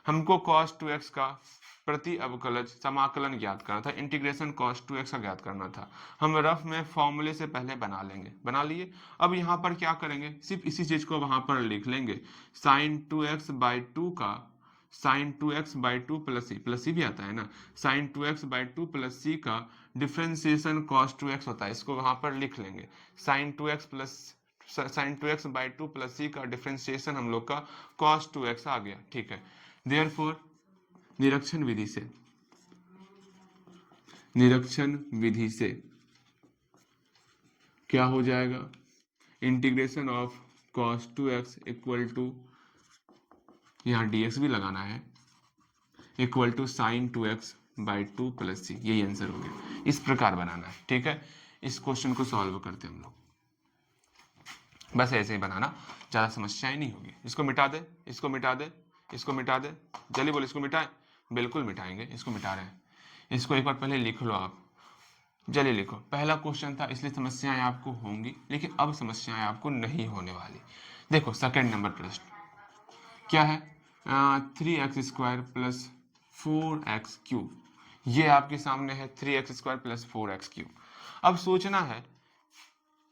हमको cos 2x का प्रति अवकलज समाकलन ज्ञात करना था, इंटीग्रेशन cos 2x का ज्ञात करना था। हम रफ में फॉर्मूले से पहले बना लेंगे, बना लिए। अब यहाँ पर क्या करेंगे, सिर्फ इसी चीज को वहां पर लिख लेंगे, sin 2x/2 का sin 2x/2 प्लस सी भी आता है ना, sin 2x/2 प्लस सी का डिफ्रेंसिएशन cos 2x होता है, इसको वहां पर लिख लेंगे। sin 2x/2 प्लस सी का डिफ्रेंसिएशन हम लोग का cos 2x आ गया, ठीक है। देयरफॉर निरीक्षण विधि से क्या हो जाएगा, integration of cos 2x equal to, यहाँ dx भी लगाना है, equal to sin 2x/2 plus C, यही आंसर हो गया। इस प्रकार बनाना है, ठीक है। इस क्वेश्चन को सॉल्व करते हैं हम लोग, बस ऐसे ही बनाना, ज़्यादा समस्याएं नहीं होगी। इसको मिटा दे, इसको मिटा दे, इसको मिटा दे, जल्दी बोल, इसको मिटाएं, बिल्कुल मिटाएंगे, इसको मिटा रहे हैं। इसको एक बार पहले लिख लो आप, जल्दी लिखो। पहला क्वेश्चन था इसलिए समस्याएं आपको होंगी, लेकिन अब समस्याएं आपको नहीं होने वाली। देखो सेकंड नंबर प्रश्न क्या है, 3x² प्लस 4x³ ये आपके सामने है, 3x² प्लस 4x³ अब सोचना है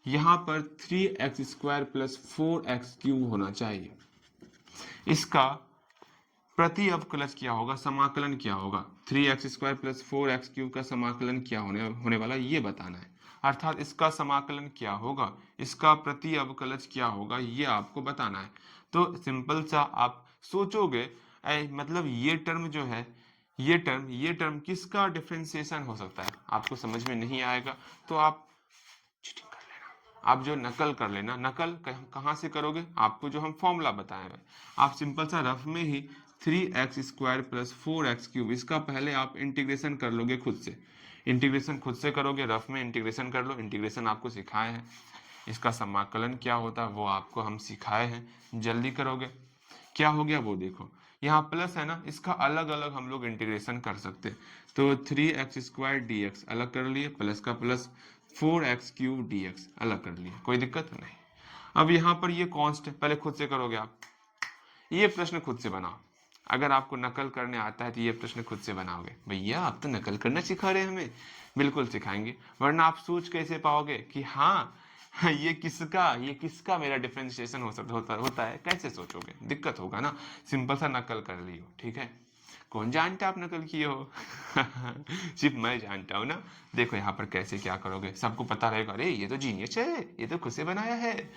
यहां पर 3x² प्लस 4x³ होना चाहिए, इसका प्रति अवकलज क्या होगा, समाकलन क्या होगा, 3x² प्लस 4x³ का समाकलन क्या होने वाला ये बताना है। अर्थात इसका समाकलन क्या होगा, इसका प्रति अवकलज क्या होगा ये आपको बताना है। तो सिंपल सा आप सोचोगे, मतलब ये टर्म जो है, ये टर्म किसका डिफरेंशिएशन हो सकता है, आपको समझ में नहीं आएगा तो आप चीटिंग कर लेना, आप जो नकल कर लेना। नकल कहाँ से करोगे, आपको जो हम फॉर्मूला बताए हैं, आप सिंपल सा रफ में ही 3x² प्लस 4x³ इसका पहले आप इंटीग्रेशन कर लोगे खुद से, इंटीग्रेशन खुद से करोगे, रफ में इंटीग्रेशन कर लो, इंटीग्रेशन आपको सिखाए हैं, इसका समाकलन क्या होता है वो आपको हम सिखाए हैं, जल्दी करोगे। क्या हो गया वो देखो, यहाँ प्लस है ना, इसका अलग अलग हम लोग इंटीग्रेशन कर सकते हैं। तो 3x² dx अलग कर लिए, प्लस का प्लस 4x³ dx अलग कर लिए, कोई दिक्कत नहीं। अब यहाँ पर ये कांस्टेंट पहले खुद से करोगे आप, ये प्रश्न खुद से बनाओ। अगर आपको नकल करने आता है तो ये प्रश्न खुद से बनाओगे। भैया आप तो नकल करना सिखा रहे हैं हमें, बिल्कुल सिखाएंगे, वरना आप सोच कैसे पाओगे कि हाँ ये किसका मेरा डिफरेंशिएशन होता है, कैसे सोचोगे, दिक्कत होगा ना। सिंपल सा नकल कर लियो, ठीक है। कौन जानता आप नकल किए हो सिर्फ मैं जानता हूँ ना। देखो यहाँ पर कैसे क्या करोगे, सबको पता रहेगा, अरे ये तो जीनियस है, ये तो खुद से बनाया है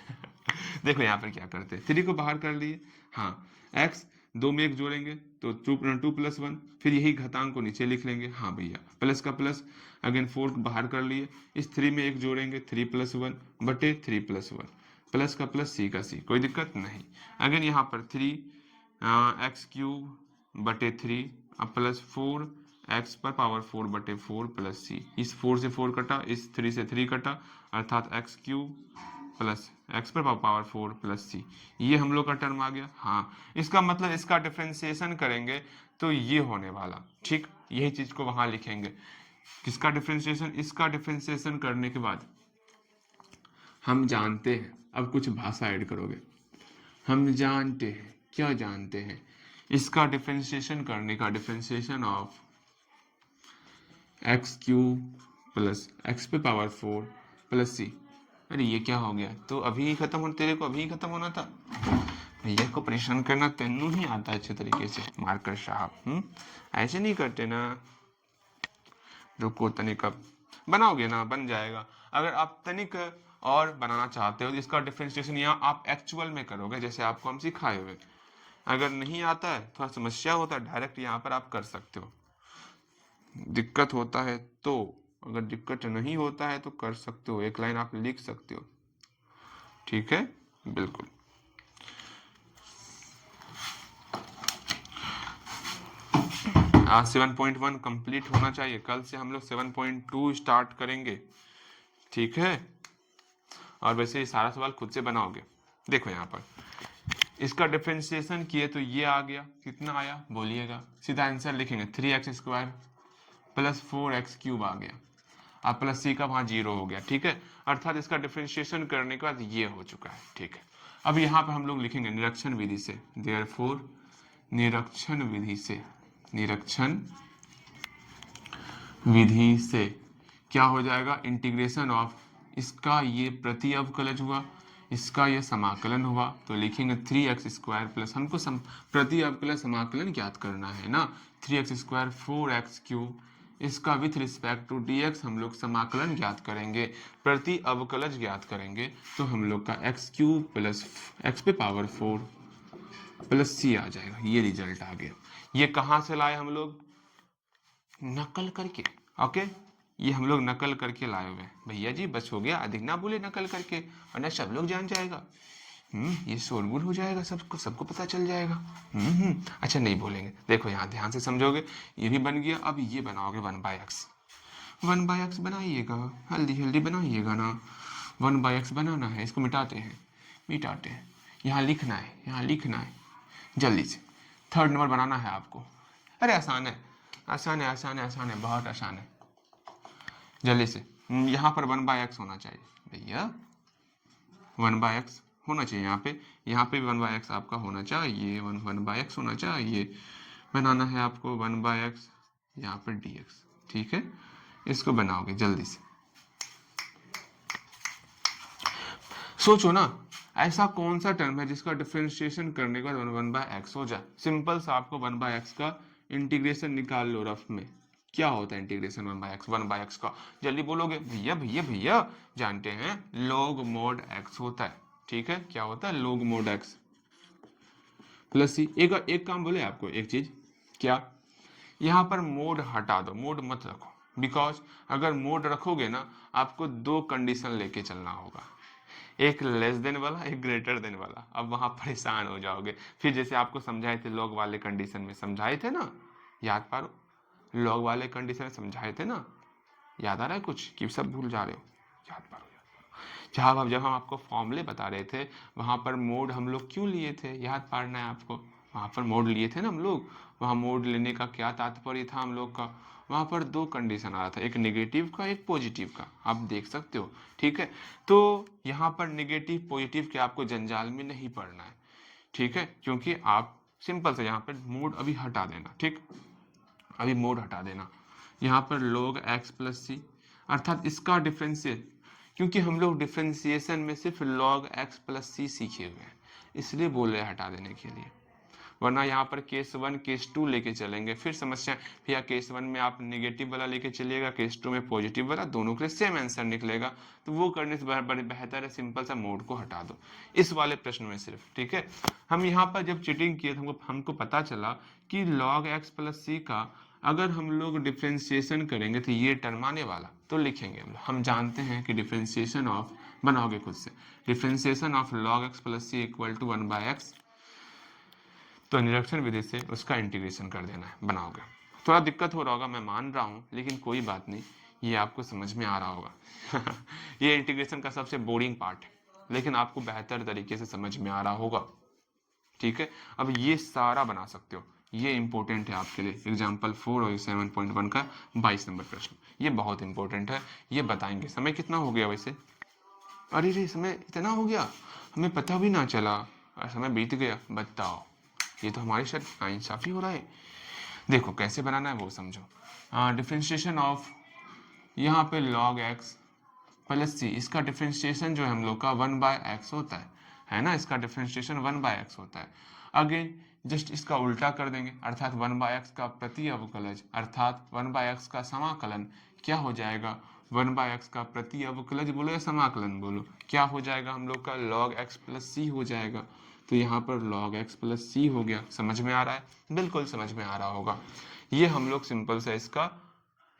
देखो यहाँ पर क्या करते हैं, 3 को बाहर कर लिए, हाँ x 2 में 1 जोड़ेंगे तो 2 प्लस 1, फिर यही घातांक को नीचे लिख लेंगे, हाँ भैया प्लस का प्लस, अगेन 4 को बाहर कर लिए, इस 3 में 1 जोड़ेंगे 3 प्लस 1 बटे 3 प्लस 1, प्लस का प्लस सी का सी, कोई दिक्कत नहीं। अगेन यहाँ पर 3x³ बटे 3 अब प्लस 4x पर पावर 4 बटे 4 प्लस सी, इस 4 से 4 कटा, इस 3 से 3 कटा, अर्थात x³ प्लस x पर पावर 4 प्लस सी, ये हम लोग का टर्म आ गया। हाँ इसका मतलब इसका डिफरेंशिएशन करेंगे तो ये होने वाला, ठीक, यही चीज को वहां लिखेंगे, किसका डिफरेंशिएशन, इसका डिफरेंशिएशन करने के बाद हम जानते हैं, अब कुछ भाषा ऐड करोगे, हम जानते हैं, क्या जानते हैं, इसका डिफरेंशिएशन करने का, differentiation of x³ plus x पे पावर 4 प्लस सी, अरे ये क्या हो गया, तो अभी ही खत्म हो, तेरे को अभी ही खत्म होना था। भैया को परेशान करना तेनू ही आता है अच्छे तरीके से, मार्कर साहब। ऐसे नहीं करते ना। रुको तनिक, अब बनाओगे ना, बन जाएगा। अगर आप तनिक और बनाना चाहते हो तो इसका डिफ्रेंशिएशन यहाँ आप एक्चुअल में करोगे, जैसे आपको हम सिखाए हुए। अगर नहीं आता है, थोड़ा समस्या होता है, डायरेक्ट यहाँ पर आप कर सकते हो। दिक्कत होता है तो, अगर दिक्कत नहीं होता है तो कर सकते हो, एक लाइन आप लिख सकते हो। ठीक है, बिल्कुल। आज 7.1 कंप्लीट होना चाहिए, कल से हम लोग 7.2 स्टार्ट करेंगे। ठीक है, और वैसे ये सारा सवाल खुद से बनाओगे। देखो यहाँ पर इसका डिफरेंशिएशन किए तो ये आ गया, कितना आया बोलिएगा, सीधा आंसर लिखेंगे 3x² प्लस 4x³ आ गया। अब प्लस सी का वहां 0 हो गया। ठीक है, अर्थात इसका डिफरेंशिएशन करने के बाद ये हो चुका है। ठीक है, अब यहाँ पर हम लोग लिखेंगे निरीक्षण विधि से, देयरफॉर निरीक्षण विधि से, निरीक्षण विधि से क्या हो जाएगा, इंटीग्रेशन ऑफ, इसका ये प्रति अवकलज हुआ, इसका ये समाकलन हुआ, तो लिखेंगे 3x² प्लस, हमको प्रति अवकलज समाकलन ज्ञात करना है ना, 3x² 4x³, इसका विथ रिस्पेक्ट टू dx हम लोग समाकलन ज्ञात करेंगे, प्रति अवकलज ज्ञात करेंगे, तो हम लोग का x³ प्लस x पे पावर 4 प्लस c आ जाएगा। ये रिजल्ट आ गया। ये कहाँ से लाए हम लोग, नकल करके। ओके, ये हम लोग नकल करके लाए हुए हैं। भैया जी बस हो गया, अधिक ना बोले नकल करके, वरना सब लोग जान जाएगा। ये शोरगुल हो जाएगा, सबको पता चल जाएगा। अच्छा नहीं बोलेंगे। देखो यहाँ ध्यान से समझोगे, ये भी बन गया। अब ये बनाओगे 1/x, 1/x बनाइएगा, हल्दी हल्दी बनाइएगा ना। 1/x बनाना है, इसको मिटाते हैं, मिटाते हैं, यहाँ लिखना है, यहाँ लिखना है जल्दी से। थर्ड नंबर बनाना है आपको। अरे आसान है, आसान है, आसान है, आसान है, बहुत आसान है, जल्दी से। यहाँ पर 1/x होना चाहिए भैया, 1/x होना चाहिए यहाँ पे भी 1/x आपका होना चाहिए, 1/x होना चाहिए। बनाना है आपको 1/x, यहाँ पर dx। ठीक है, इसको बनाओगे जल्दी से। सोचो ना, ऐसा कौन सा टर्म है जिसका डिफरेंशिएशन करने के बाद 1/x हो जाए। सिंपल सा, आपको 1/x का इंटीग्रेशन निकाल लो रफ में। क्या होता है इंटीग्रेशन 1/x का, जल्दी बोलोगे भैया भैया भैया, जानते हैं log mod x होता है। ठीक है, क्या होता है, log mod x प्लस सी। एक काम बोले आपको, एक चीज, क्या, यहाँ पर मोड हटा दो, मोड मत रखो, बिकॉज अगर मोड रखोगे ना, आपको दो कंडीशन लेके चलना होगा, एक लेस देन वाला, एक ग्रेटर देन वाला। अब वहां परेशान हो जाओगे। फिर जैसे आपको समझाए थे लॉग वाले कंडीशन में, समझाए थे ना, याद पारो, लॉग वाले कंडीशन में समझाए थे ना, याद आ रहा है कुछ कि सब भूल जा रहे हो, याद पारो, याद पारो। जब हम आपको फॉर्मूले बता रहे थे, वहां पर मोड हम लोग क्यों लिए थे, याद पारना है आपको। वहां पर मोड लिए थे ना हम लोग, वहां मोड लेने का क्या तात्पर्य था हम लोग का, वहां पर दो कंडीशन आ रहा था, एक नेगेटिव का, एक पॉजिटिव का, आप देख सकते हो। ठीक है, तो यहाँ पर नेगेटिव पॉजिटिव के आपको जंजाल में नहीं पड़ना है। ठीक है, क्योंकि आप सिंपल से यहाँ पर मोड अभी हटा देना। ठीक, अभी मोड हटा देना, यहाँ पर log x प्लस सी, अर्थात इसका डिफरेंशियल, क्योंकि हम लोग डिफरेंशिएशन में सिर्फ log x प्लस सी सीखे हुए हैं, इसलिए बोल रहे हटा देने के लिए, वरना यहाँ पर केस 1 केस 2 लेके चलेंगे, फिर समस्या। भैया केस 1 में आप नेगेटिव वाला लेके चलिएगा, केस 2 में पॉजिटिव वाला, दोनों के लिए सेम आंसर निकलेगा, तो वो करने से बेहतर है सिंपल सा मोड को हटा दो इस वाले प्रश्न में सिर्फ। ठीक है, हम यहाँ पर जब चीटिंग किए तो हमको पता चला कि log x प्लस सी का अगर हम लोग डिफ्रेंशिएशन करेंगे तो ये टर्म आने वाला, तो लिखेंगे हम जानते हैं कि डिफ्रेंशिएशन ऑफ, बनाओगे खुद से, differentiation of log x plus C equal to 1/x, तो निरीक्षण विधि से उसका इंटीग्रेशन कर देना है, बनाओगे। थोड़ा दिक्कत हो रहा होगा, मैं मान रहा हूँ, लेकिन कोई बात नहीं, ये आपको समझ में आ रहा होगा। ये इंटीग्रेशन का सबसे बोरिंग पार्ट है, लेकिन आपको बेहतर तरीके से समझ में आ रहा होगा। ठीक है, अब ये सारा बना सकते हो, ये इंपॉर्टेंट है आपके लिए, एग्जाम्पल 4 और 7.1 का 22 नंबर प्रश्न, ये बहुत इंपॉर्टेंट है, ये बताएंगे। समय कितना हो गया वैसे, अरे रे समय इतना हो गया, हमें पता भी ना चला, समय बीत गया, बताओ, ये तो हमारे साथ नाइंसाफी हो रहा है। देखो कैसे बनाना है वो समझो। डिफरेंशिएशन ऑफ, यहाँ पे log x प्लस सी, इसका डिफ्रेंशिएशन जो है हम लोग का 1/x होता है ना, इसका डिफ्रेंशिएशन 1/x होता है। अगेन जस्ट इसका उल्टा कर देंगे, अर्थात 1/x का प्रति अवकलज अर्थात 1/x का समाकलन क्या हो जाएगा, 1/x का प्रति अवकलज बोलो या समाकलन बोलो, क्या हो जाएगा हम लोग का log x प्लस सी हो जाएगा। तो यहाँ पर log x प्लस सी हो गया। समझ में आ रहा है? बिल्कुल समझ में आ रहा होगा। ये हम लोग सिंपल से इसका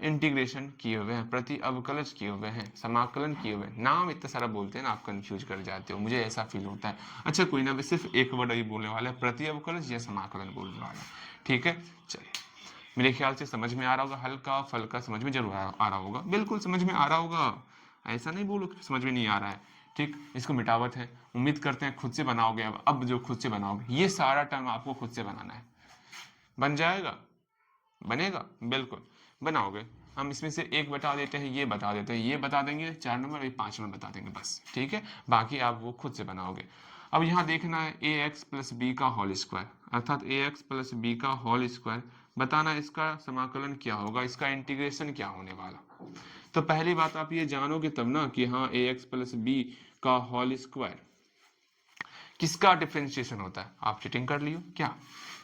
इंटीग्रेशन किए हुए हैं, प्रति अवकलज किए हुए हैं, समाकलन किए हुए हैं। नाम इतना सारा बोलते हैं ना, आप कंफ्यूज कर जाते हो, मुझे ऐसा फील होता है। अच्छा कोई ना, सिर्फ एक वर्ड ही बोलने वाला है, प्रति अवकलज या समाकलन बोलने वाला है। ठीक है, चलिए मेरे ख्याल से समझ में आ रहा होगा, हल्का फल्का समझ में जरूर आ रहा होगा, बिल्कुल समझ में आ रहा होगा, ऐसा नहीं बोलो समझ में नहीं आ रहा है। ठीक, इसको मिटावट है, उम्मीद करते हैं खुद से बनाओगे। अब जो खुद से बनाओगे ये सारा टर्म आपको खुद से बनाना है, बन जाएगा, बनेगा, बिल्कुल बनाओगे। हम इसमें से एक बता देते हैं, ये बता देते हैं, ये बता देंगे 4 नंबर, ये 5 नंबर बता देंगे बस। ठीक है, बाकी आप वो खुद से बनाओगे। अब यहाँ देखना है ए एक्स प्लस बी का होल स्क्वायर, अर्थात ए एक्स प्लस बी का होल स्क्वायर बताना, इसका समाकलन क्या होगा, इसका इंटीग्रेशन क्या होने वाला। तो पहली बात आप ये जानोगे तब ना कि हाँ ए एक्स प्लस बी का होल स्क्वायर किसका डिफरेंशिएशन होता है। आप चीटिंग कर लियो क्या,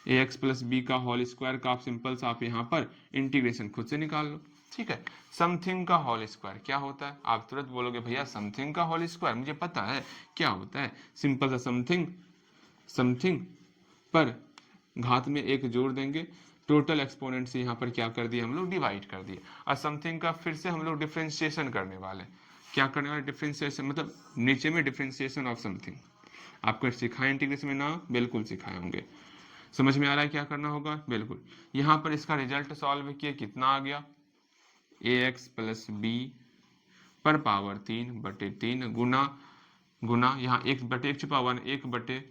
ए एक्स प्लस बी का होल स्क्वायर का आप सिंपल सा आप यहाँ पर इंटीग्रेशन खुद से निकाल लो। ठीक है, समथिंग का होल स्क्वायर क्या होता है, आप तुरंत बोलोगे भैया समथिंग का होल स्क्वायर मुझे पता है क्या होता है, सिंपल सा समथिंग, समथिंग पर घात में एक जोड़ देंगे, टोटल एक्सपोनेंट से यहाँ पर क्या कर दिया हम लोग, डिवाइड कर दिया, और समथिंग का फिर से हम लोग डिफ्रेंशिएशन करने वाले, क्या करने वाले, डिफ्रेंशिएशन मतलब नीचे में डिफ्रेंशिएशन ऑफ समथिंग। आपको सिखाए इंटीग्रेशन में ना, बिल्कुल सिखाए होंगे। समझ में आ रहा है क्या करना होगा, बिल्कुल। यहाँ पर इसका रिजल्ट सॉल्व किया, कितना आ गया, ए एक्स प्लस बी पर पावर 3/3 गुना यहाँ 1/1 छुपा हुआ, 1/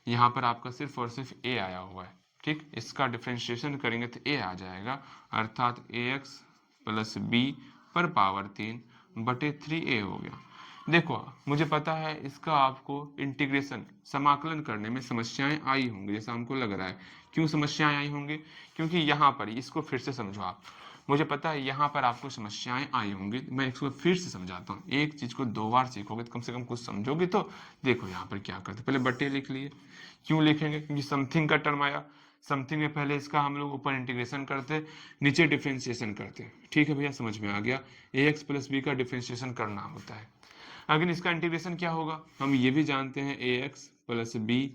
यहाँ पर आपका सिर्फ और सिर्फ ए आया हुआ है। ठीक, इसका डिफ्रेंशिएशन करेंगे तो ए आ जाएगा, अर्थात ए एक्स प्लस बी पर पावर 3/3 हो गया। देखो मुझे पता है इसका आपको इंटीग्रेशन समाकलन करने में समस्याएं आई होंगी, जैसा हमको लग रहा है। क्यों समस्याएं आई होंगी, क्योंकि यहाँ पर इसको फिर से समझो आप, मुझे पता है यहाँ पर आपको समस्याएं आई होंगी, मैं इसको फिर से समझाता हूँ। एक चीज को 2 बार सीखोगे तो कम से कम कुछ समझोगे। तो देखो यहाँ पर क्या करते, पहले बट्टे लिख लिए, क्यों लिखेंगे, क्योंकि समथिंग का टर्म आया, समथिंग में पहले इसका हम लोग ऊपर इंटीग्रेशन करते, नीचे डिफ्रेंशिएशन करते। ठीक है भैया, समझ में आ गया, ए एक्स प्लस बी का डिफ्रेंशिएशन करना होता है। अगर इसका इंटीग्रेशन क्या होगा, हम ये भी जानते हैं, ए एक्स प्लस बी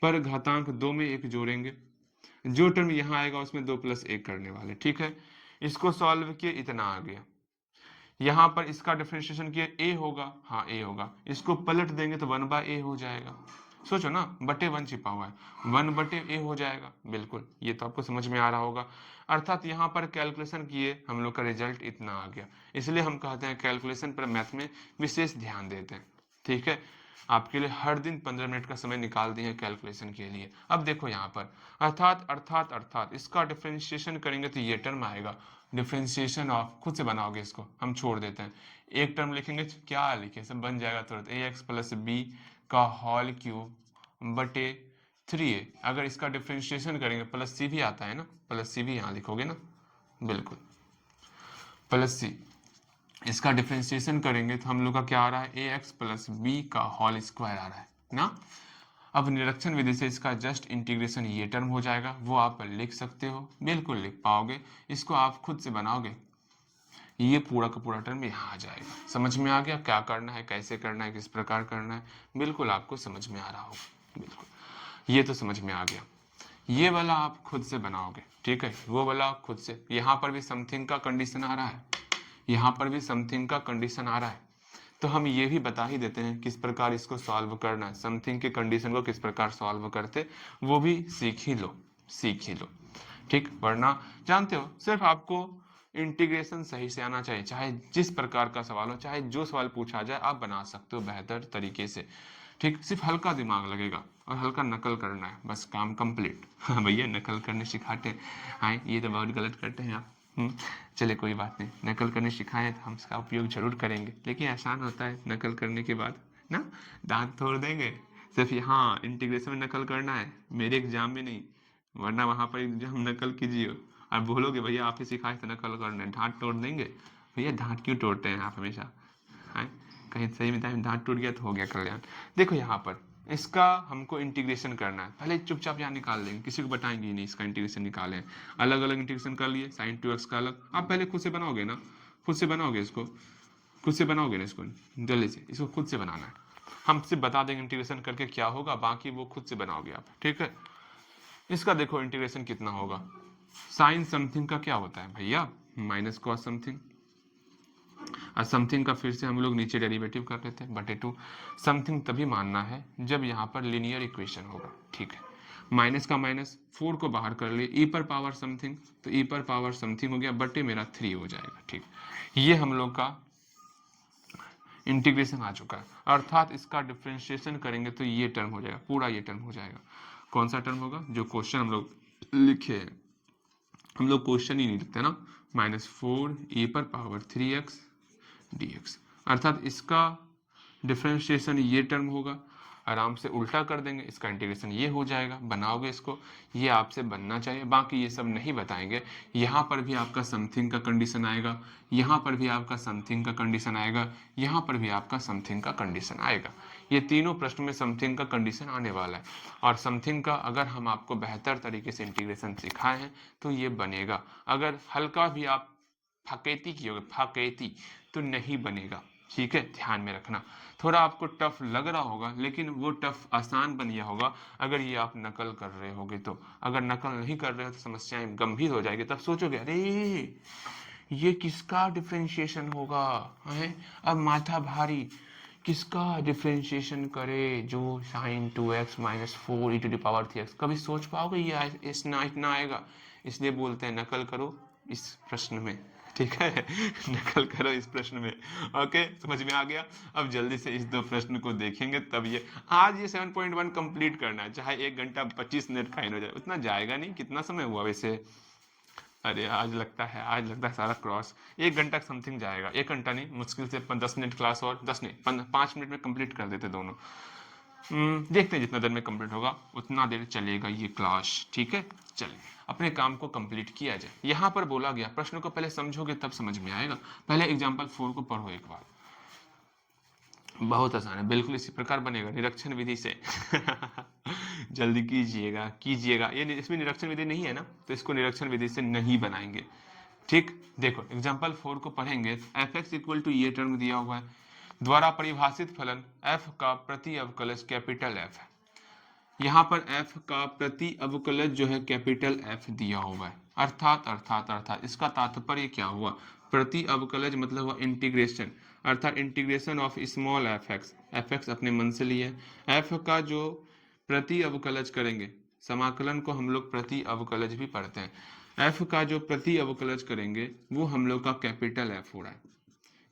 पर घातांक 2 में एक जोड़ेंगे, जो टर्म यहाँ आएगा उसमें 2 + 1 करने वाले। ठीक है, इसको सॉल्व किए, इतना आ गया। यहाँ पर इसका डिफरेंशिएशन किया, ए होगा, हाँ ए होगा, इसको पलट देंगे तो 1/a हो जाएगा। सोचो ना, /1 छिपा हुआ है, 1/a हो जाएगा। बिल्कुल, ये तो आपको समझ में आ रहा होगा। अर्थात यहाँ पर कैलकुलेशन किए, हम लोग का रिजल्ट इतना आ गया। इसलिए हम कहते हैं कैलकुलेशन पर मैथ में विशेष ध्यान देते हैं। ठीक है, आपके लिए हर दिन 15 मिनट का समय निकाल दिए कैलकुलेशन के लिए। अब देखो यहाँ पर अर्थात अर्थात अर्थात इसका डिफरेंशिएशन करेंगे तो ये टर्म आएगा, डिफरेंशिएशन ऑफ, खुद से बनाओगे इसको, हम छोड़ देते हैं। एक टर्म लिखेंगे, क्या लिखे, सब बन जाएगा तुरंत, ए एक्स प्लस बी का होल क्यूब बटे 3a। अगर इसका डिफरेंशिएशन करेंगे, प्लस सी भी आता है ना, प्लस सी भी यहाँ लिखोगे ना, बिल्कुल प्लस सी, इसका डिफरेंशिएशन करेंगे तो हम लोग का क्या आ रहा है, ए एक्स प्लस बी का होल स्क्वायर आ रहा है ना। अब निरीक्षण विधि से इसका जस्ट इंटीग्रेशन ये टर्म हो जाएगा, वो आप लिख सकते हो, बिल्कुल लिख पाओगे। इसको आप खुद से बनाओगे, ये पूरा का पूरा टर्म यहाँ आ जाएगा। समझ में आ गया क्या करना है, कैसे करना है, किस प्रकार करना है, बिल्कुल आपको समझ में आ रहा होगा। बिल्कुल, ये तो समझ में आ गया। ये वाला आप खुद से बनाओगे, ठीक है, वो वाला आप खुद से। यहाँ पर भी समथिंग का कंडीशन आ रहा है, यहाँ पर भी समथिंग का कंडीशन आ रहा है, तो हम ये भी बता ही देते हैं किस प्रकार इसको सॉल्व करना है, समथिंग के कंडीशन को किस प्रकार सॉल्व करते, वो भी सीख ही लो, सीख ही लो। ठीक, वरना जानते हो सिर्फ आपको इंटीग्रेशन सही से आना चाहिए, चाहे जिस प्रकार का सवाल हो, चाहे जो सवाल पूछा जाए आप बना सकते हो बेहतर तरीके से। ठीक, सिर्फ हल्का दिमाग लगेगा और हल्का नकल करना है, बस काम कंप्लीट। हाँ भैया, नकल करने सिखाते हैं, हाँ ये तो बहुत गलत करते हैं आप। चले कोई बात नहीं, नकल करने सिखाएं तो हम इसका उपयोग जरूर करेंगे, लेकिन आसान होता है नकल करने के बाद ना, दांत तोड़ देंगे। सिर्फ यहाँ इंटीग्रेशन में नकल करना है, मेरे एग्जाम में नहीं, वरना वहां पर हम नकल कीजिए और बोलोगे भैया आप ही सिखाए तो नकल करना है, दांत तोड़ देंगे। भैया दांत क्यों तोड़ते हैं आप हमेशा, है, कहीं सही में दांत टूट गया तो हो गया कल्याण। देखो यहाँ पर इसका हमको इंटीग्रेशन करना है, पहले चुपचाप यहाँ निकाल देंगे, किसी को बताएंगे ही नहीं इसका इंटीग्रेशन निकालें। अलग अलग इंटीग्रेशन कर लिए, sin 2x का अलग, आप पहले खुद से बनाओगे ना, खुद से बनाओगे इसको, खुद से बनाओगे ना इसको, जल्दी से इसको खुद से बनाना है। हम सिर्फ बता देंगे इंटीग्रेशन करके क्या होगा, बाकी वो खुद से बनाओगे आप, ठीक है। इसका देखो इंटीग्रेशन कितना होगा, साइन समथिंग का क्या होता है भैया, माइनस कॉस समथिंग, और समथिंग का फिर से हम लोग नीचे डेरिवेटिव कर लेते हैं, बटे 2। समथिंग तभी मानना है जब यहाँ पर लीनियर इक्वेशन होगा, ठीक है। माइनस का माइनस, 4 को बाहर कर लिए, ई पर पावर समथिंग, तो ई पर पावर समथिंग हो गया, बटे मेरा 3 हो जाएगा, ठीक। ये हम लोग का इंटीग्रेशन आ चुका है, अर्थात इसका डिफ्रेंशिएशन करेंगे तो ये टर्म हो जाएगा, पूरा ये टर्म हो जाएगा। कौन सा टर्म होगा, जो क्वेश्चन हम लोग लिखे हैं, हम लोग क्वेश्चन ही नहीं लिखते ना, -4 e पर पावर 3x dx, अर्थात इसका डिफ्रेंशिएशन ये टर्म होगा, आराम से उल्टा कर देंगे, इसका इंटीग्रेशन ये हो जाएगा, बनाओगे इसको, ये आपसे बनना चाहिए, बाकी ये सब नहीं बताएंगे। यहाँ पर भी आपका समथिंग का कंडीशन आएगा, यहाँ पर भी आपका समथिंग का कंडीशन आएगा, यहाँ पर भी आपका समथिंग का कंडीशन आएगा। ये तीनों प्रश्न में समथिंग का कंडीशन आने वाला है, और समथिंग का अगर हम आपको बेहतर तरीके से इंटीग्रेशन सिखाए हैं तो ये बनेगा। अगर हल्का भी आप फकेती कियोगे, फकेती, तो नहीं बनेगा, ठीक है, ध्यान में रखना। थोड़ा आपको टफ लग रहा होगा, लेकिन वो टफ आसान बन गया होगा अगर ये आप नकल कर रहे होगे तो। अगर नकल नहीं कर रहे हो तो समस्याएं गंभीर हो जाएगी, तब सोचोगे अरे ये किसका डिफरेंशिएशन होगा है, अब माथा भारी, किसका डिफरेंशिएशन करे, जो sin 2x - 4 e⁻³ 3x, कभी सोच पाओगे ये इतना आएगा। इसलिए बोलते हैं नकल करो इस प्रश्न में, ठीक है, नकल करो इस प्रश्न में। ओके, समझ में आ गया। अब जल्दी से इस 2 प्रश्न को देखेंगे, तब ये आज ये 7.1 कंप्लीट करना है, चाहे 1 घंटा 25 मिनट फाइन हो जाए, उतना जाएगा नहीं। कितना समय हुआ वैसे, अरे आज लगता है सारा क्रॉस 1 घंटा समथिंग जाएगा, 1 घंटा नहीं, मुश्किल से 10 मिनट क्लास, और 10 नहीं 5 मिनट में कंप्लीट कर देते दोनों। देखते हैं जितना देर में कंप्लीट होगा उतना देर चलेगा ये क्लास, ठीक है। चलिए अपने काम को कंप्लीट किया जाए। यहाँ पर बोला गया, प्रश्न को पहले समझोगे तब समझ में आएगा। पहले एग्जाम्पल 4 को पढ़ो एक बार, बहुत आसान है, बिल्कुल इसी प्रकार बनेगा निरीक्षण विधि से। जल्दी कीजिएगा। ये इसमें निरीक्षण विधि नहीं है ना, तो इसको निरीक्षण विधि से नहीं बनाएंगे, ठीक। देखो एग्जाम्पल 4 को पढ़ेंगे, fx = ये टर्म दिया हुआ है, द्वारा परिभाषित फलन f का प्रति अवकलज कैपिटल F है। यहाँ पर f का प्रति अवकलज जो है कैपिटल F दिया हुआ है, अर्थात इसका तात्पर्य क्या हुआ, प्रति अवकलज मतलब हुआ इंटीग्रेशन, अर्थात इंटीग्रेशन ऑफ स्मॉल fx अपने मन से लिए, f का जो प्रति अवकलज करेंगे, समाकलन को हम लोग प्रति अवकलज भी पढ़ते हैं, f का जो प्रति अवकलज करेंगे वो हम लोग का कैपिटल F हो रहा है।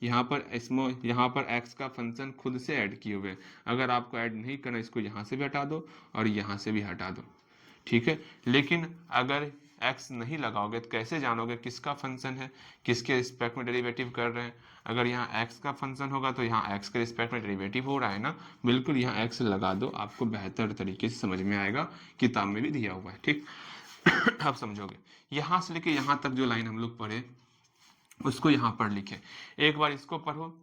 यहाँ पर x का फंक्शन खुद से ऐड किए हुए हैं, अगर आपको ऐड नहीं करना इसको यहाँ से भी हटा दो और यहाँ से भी हटा दो, ठीक है। लेकिन अगर x नहीं लगाओगे तो कैसे जानोगे किसका फंक्शन है, किसके रिस्पेक्ट में डेरिवेटिव कर रहे हैं। अगर यहाँ x का फंक्शन होगा तो यहाँ x के रिस्पेक्ट में डेरिवेटिव हो रहा है ना, बिल्कुल यहाँ x लगा दो, आपको बेहतर तरीके से समझ में आएगा, किताब में भी दिया हुआ है, ठीक। अब समझोगे, यहाँ से लेके यहाँ तक जो लाइन हम लोग पढ़े उसको यहाँ पर लिखे, एक बार इसको पढ़ो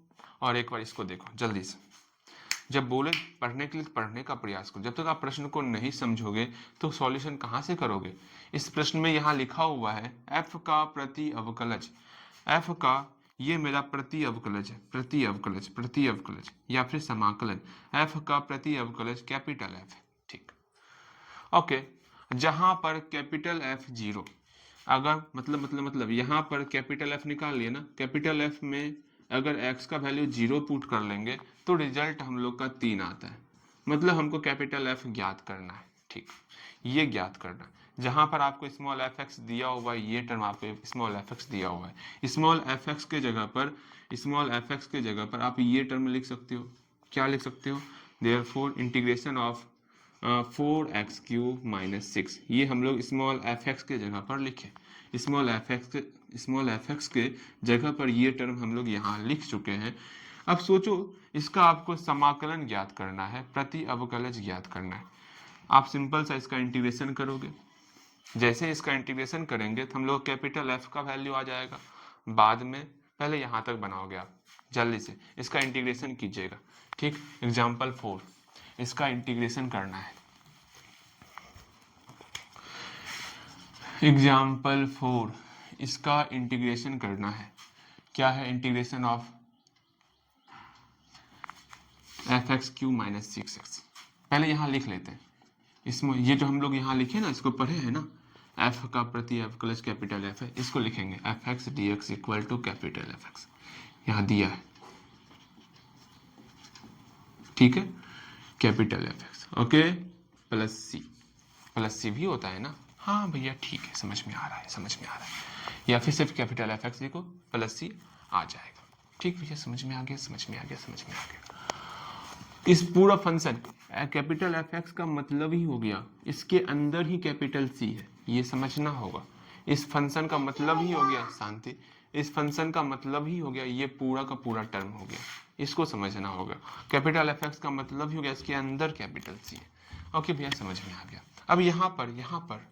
और एक बार इसको देखो जल्दी से। जब बोले पढ़ने के लिए पढ़ने का प्रयास करो, जब तक आप प्रश्न को नहीं समझोगे तो सॉल्यूशन कहाँ से करोगे। इस प्रश्न में यहाँ लिखा हुआ है f का प्रति अवकलज, f का ये मेरा प्रति अवकलज है, प्रति अवकलज या फिर समाकलन, f का प्रति अवकलज कैपिटल F, ठीक। ओके, जहां पर कैपिटल F 0, अगर मतलब यहाँ पर कैपिटल F निकाल लिए ना, कैपिटल F में अगर x का वैल्यू 0 पुट कर लेंगे तो रिजल्ट हम लोग का 3 आता है, मतलब हमको कैपिटल F ज्ञात करना है, ठीक, ये ज्ञात करना है। जहां पर आपको स्मॉल fx दिया हुआ है, ये टर्म आपको स्मॉल fx दिया हुआ है, स्मॉल fx के जगह पर आप ये टर्म लिख सकते हो, क्या लिख सकते हो, देयरफॉर इंटीग्रेशन ऑफ 4x³ - 6, ये हम लोग स्मॉल fx के जगह पर लिखे, स्मॉल fx के जगह पर ये टर्म हम लोग यहाँ लिख चुके हैं। अब सोचो इसका आपको समाकलन ज्ञात करना है, प्रति अवकलज ज्ञात करना है। आप सिंपल सा इसका इंटीग्रेशन करोगे, जैसे इसका इंटीग्रेशन करेंगे तो हम लोग कैपिटल F का वैल्यू आ जाएगा, बाद में पहले यहाँ तक बनाओगे आप, जल्दी से इसका इंटीग्रेशन कीजिएगा। ठीक, एग्जाम्पल 4, इसका इंटीग्रेशन करना है। एग्जाम्पल 4, इसका इंटीग्रेशन करना है। क्या है integration of F x Q minus 6x। पहले यहाँ लिख लेते हैं, इसमें ये जो हम लोग यहाँ लिखे ना, इसको पढ़े हैं ना, एफ का प्रति अवकलज कैपिटल एफ है, इसको लिखेंगे F X D X equal to capital F X, यहाँ दिया है। ठीक है, capital F X okay plus C भी होता है ना, हाँ भैया ठीक है, समझ में आ रहा है, समझ में आ रहा है। या फिर सिर्फ कैपिटल एफ एक्स लिखो प्लस सी आ जाएगा। ठीक भैया, समझ में आ गया, समझ में आ गया, समझ में आ गया। इस पूरा फंक्शन कैपिटल एफ एक्स का मतलब ही हो गया इसके अंदर ही कैपिटल सी है, ये समझना होगा। इस फंक्शन का मतलब ही हो गया, शांति, इस फंक्शन का मतलब ही हो गया ये पूरा का पूरा टर्म हो गया, इसको समझना होगा। कैपिटल एफ एक्स का मतलब ही हो गया इसके अंदर कैपिटल सी है। ओके भैया, समझ में आ गया। अब यहाँ पर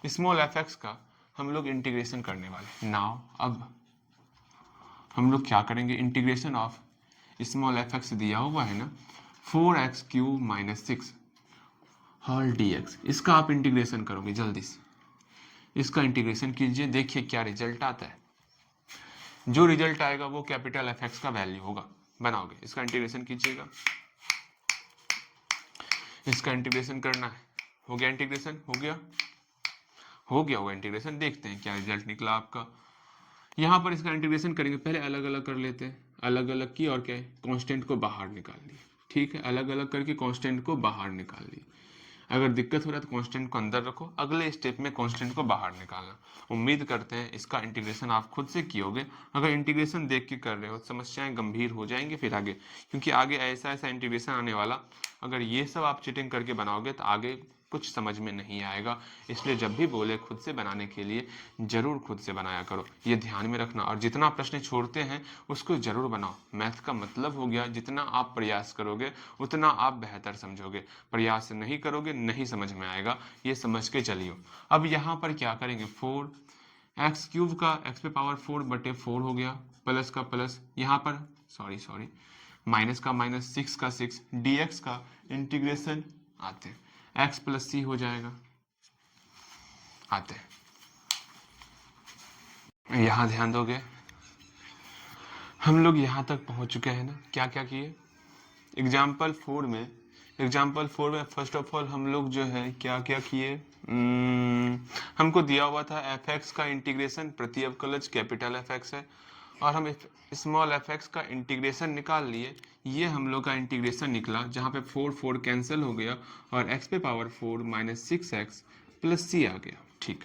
स्मॉल एफ एक्स का हम लोग इंटीग्रेशन करने वाले। नाउ अब हम लोग क्या करेंगे, integration of small F x दिया हुआ है ना, 4x cube minus 6 whole dx, इसका आप इंटीग्रेशन करोगे जल्दी से। इसका इंटीग्रेशन कीजिए, देखिए क्या रिजल्ट आता है। जो रिजल्ट आएगा वो कैपिटल एफ एक्स का वैल्यू होगा, बनाओगे। इसका इंटीग्रेशन कीजिएगा, इसका इंटीग्रेशन करना है। हो गया इंटीग्रेशन, हो गया होगा इंटीग्रेशन। देखते हैं क्या रिजल्ट निकला आपका। यहाँ पर इसका इंटीग्रेशन करेंगे, पहले अलग अलग कर लेते हैं। अलग अलग की और क्या है, कांस्टेंट को बाहर निकाल लिए। ठीक है, अलग अलग करके कांस्टेंट को बाहर निकाल लिए। अगर दिक्कत हो रहा है तो कांस्टेंट को अंदर रखो, अगले स्टेप में कांस्टेंट को बाहर निकालना। उम्मीद करते हैं इसका इंटीग्रेशन आप खुद से कियोगे। अगर इंटीग्रेशन देख के कर रहे हो समस्याएं गंभीर हो जाएंगी फिर आगे, क्योंकि आगे ऐसा ऐसा इंटीग्रेशन आने वाला, अगर ये सब आप चीटिंग करके बनाओगे तो आगे कुछ समझ में नहीं आएगा। इसलिए जब भी बोले खुद से बनाने के लिए जरूर खुद से बनाया करो, ये ध्यान में रखना। और जितना प्रश्न छोड़ते हैं उसको जरूर बनाओ। मैथ का मतलब हो गया जितना आप प्रयास करोगे उतना आप बेहतर समझोगे, प्रयास नहीं करोगे नहीं समझ में आएगा, ये समझ के चलियो। अब यहाँ पर क्या करेंगे, 4x क्यूब का x पे पावर 4 बटे 4 हो गया, प्लस का प्लस, यहाँ पर सॉरी माइनस का माइनस, 6 का 6, dx का इंटीग्रेशन आते हैं, x प्लस सी हो जाएगा। आते हैं यहाँ ध्यान दोगे, हम लोग यहाँ तक पहुँच चुके हैं ना। क्या क्या किए एग्जाम्पल 4 में फर्स्ट ऑफ ऑल हम लोग जो है क्या क्या किए, हमको दिया हुआ था एफ एक्स का इंटीग्रेशन प्रति अवकलज कैपिटल एफ एक्स है, और हम स्मॉल एफ एक्स का इंटीग्रेशन निकाल लिए। ये हम लोग का इंटीग्रेशन निकला जहाँ पे 4 कैंसिल हो गया और x पे पावर 4 माइनस 6x प्लस सी आ गया। ठीक,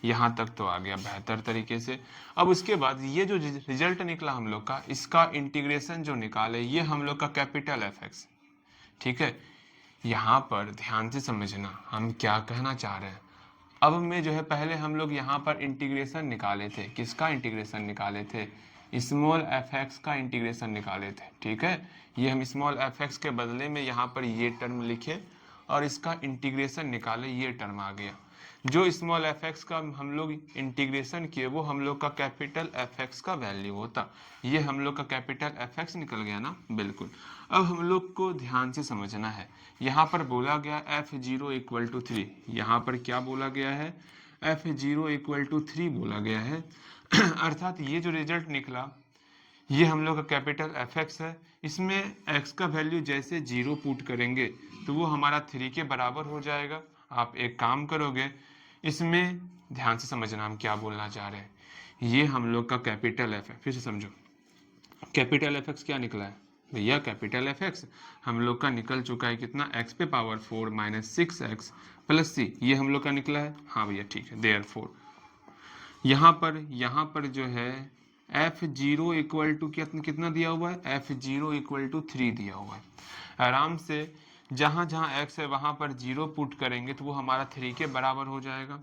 यहाँ तक तो आ गया बेहतर तरीके से। अब उसके बाद ये जो रिजल्ट निकला हम लोग का, इसका इंटीग्रेशन जो निकाले ये हम लोग का कैपिटल एफ एक्स। ठीक है, यहाँ पर ध्यान से समझना हम क्या कहना चाह रहे हैं। अब में जो है पहले हम लोग यहाँ पर इंटीग्रेशन निकाले थे, किसका इंटीग्रेशन निकाले थे, स्मॉल एफ एक्स का इंटीग्रेशन निकाले थे। ठीक है, ये हम स्मॉल एफ एक्स के बदले में यहाँ पर ये टर्म लिखे और इसका इंटीग्रेशन निकाले, ये टर्म आ गया। जो स्मॉल एफ एक्स का हम लोग इंटीग्रेशन किए वो हम लोग का कैपिटल एफ एक्स का वैल्यू होता, ये हम लोग का कैपिटल एफ एक्स निकल गया ना, बिल्कुल। अब हम लोग को ध्यान से समझना है, यहाँ पर बोला गया f0 इक्वल टू 3, यहाँ पर क्या बोला गया है, f0 इक्वल टू 3 बोला गया है। अर्थात ये जो रिजल्ट निकला ये हम लोग का कैपिटल एफ एक्स है, इसमें x का वैल्यू जैसे 0 पुट करेंगे तो वो हमारा 3 के बराबर हो जाएगा। आप एक काम करोगे, इसमें ध्यान से समझना हम क्या बोलना चाह रहे हैं। ये हम लोग का कैपिटल एफ है, फिर से समझो, कैपिटल एफ एक्स क्या निकला है भैया, कैपिटल एफ एक्स हम लोग का निकल चुका है कितना, x पे पावर 4 माइनस 6x प्लस सी, ये हम लोग का निकला है। हाँ भैया ठीक है, देयरफॉर यहाँ पर जो है f0 इक्वल टू कितना दिया हुआ है, f0 इक्वल टू 3 दिया हुआ है। आराम से जहाँ जहाँ x है वहाँ पर 0 पुट करेंगे तो वो हमारा 3 के बराबर हो जाएगा।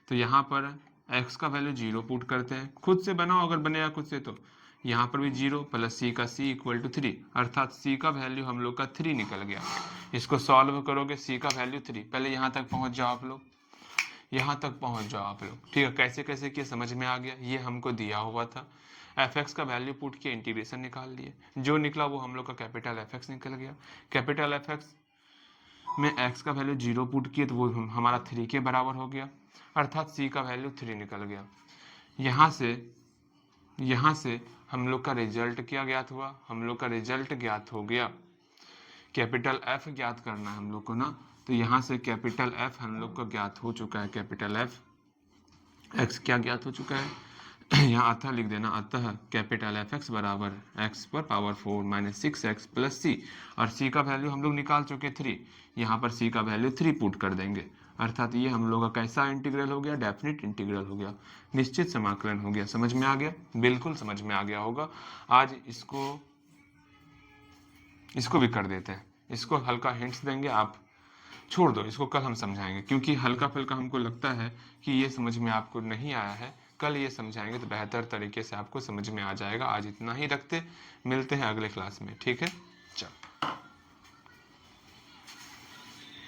तो यहाँ पर x का वैल्यू 0 पुट करते हैं, खुद से बनाओ अगर बनेगा खुद से तो यहाँ पर भी 0 प्लस सी का c इक्वल टू 3, अर्थात c का वैल्यू हम लोग का 3 निकल गया। इसको सॉल्व करोगे c का वैल्यू 3, पहले यहाँ तक पहुँच जाओ आप लोग। यहाँ तक पहुँच जाओ आप लोग। ठीक है, कैसे कैसे किया समझ में आ गया। ये हमको दिया हुआ था, एफ एक्स का वैल्यू पुट किया, इंटीग्रेशन निकाल लिए, जो निकला वो हम लोग का कैपिटल एफ एक्स निकल गया। कैपिटल एफ एक्स में एक्स का वैल्यू 0 पुट किए तो वो हमारा 3 के बराबर हो गया, अर्थात सी का वैल्यू 3 निकल गया। यहाँ से हम लोग का रिजल्ट क्या ज्ञात हुआ, हम लोग का रिजल्ट ज्ञात हो गया। कैपिटल एफ ज्ञात करना है हम लोग को ना, तो यहाँ से कैपिटल एफ हम लोग को ज्ञात हो चुका है। कैपिटल एफ एक्स क्या ज्ञात हो चुका है, यहाँ अतः लिख देना, अतः कैपिटल एफ एक्स बराबर एक्स पर पावर 4 माइनस 6x प्लस सी, और सी का वैल्यू हम लोग निकाल चुके 3, यहाँ पर सी का वैल्यू 3 पुट कर देंगे, अर्थात ये हम लोग का कैसा इंटीग्रल हो गया, डेफिनिट इंटीग्रल हो गया, निश्चित समाकलन हो गया। समझ में आ गया, बिल्कुल समझ में आ गया होगा। आज इसको भी कर देते हैं, इसको हल्का हिंट्स देंगे, आप छोड़ दो इसको, कल हम समझाएंगे, क्योंकि हल्का फुल्का हमको लगता है कि ये समझ में आपको नहीं आया है। कल ये समझाएंगे तो बेहतर तरीके से आपको समझ में आ जाएगा। आज इतना ही रखते, मिलते हैं अगले क्लास में, ठीक है, चलो।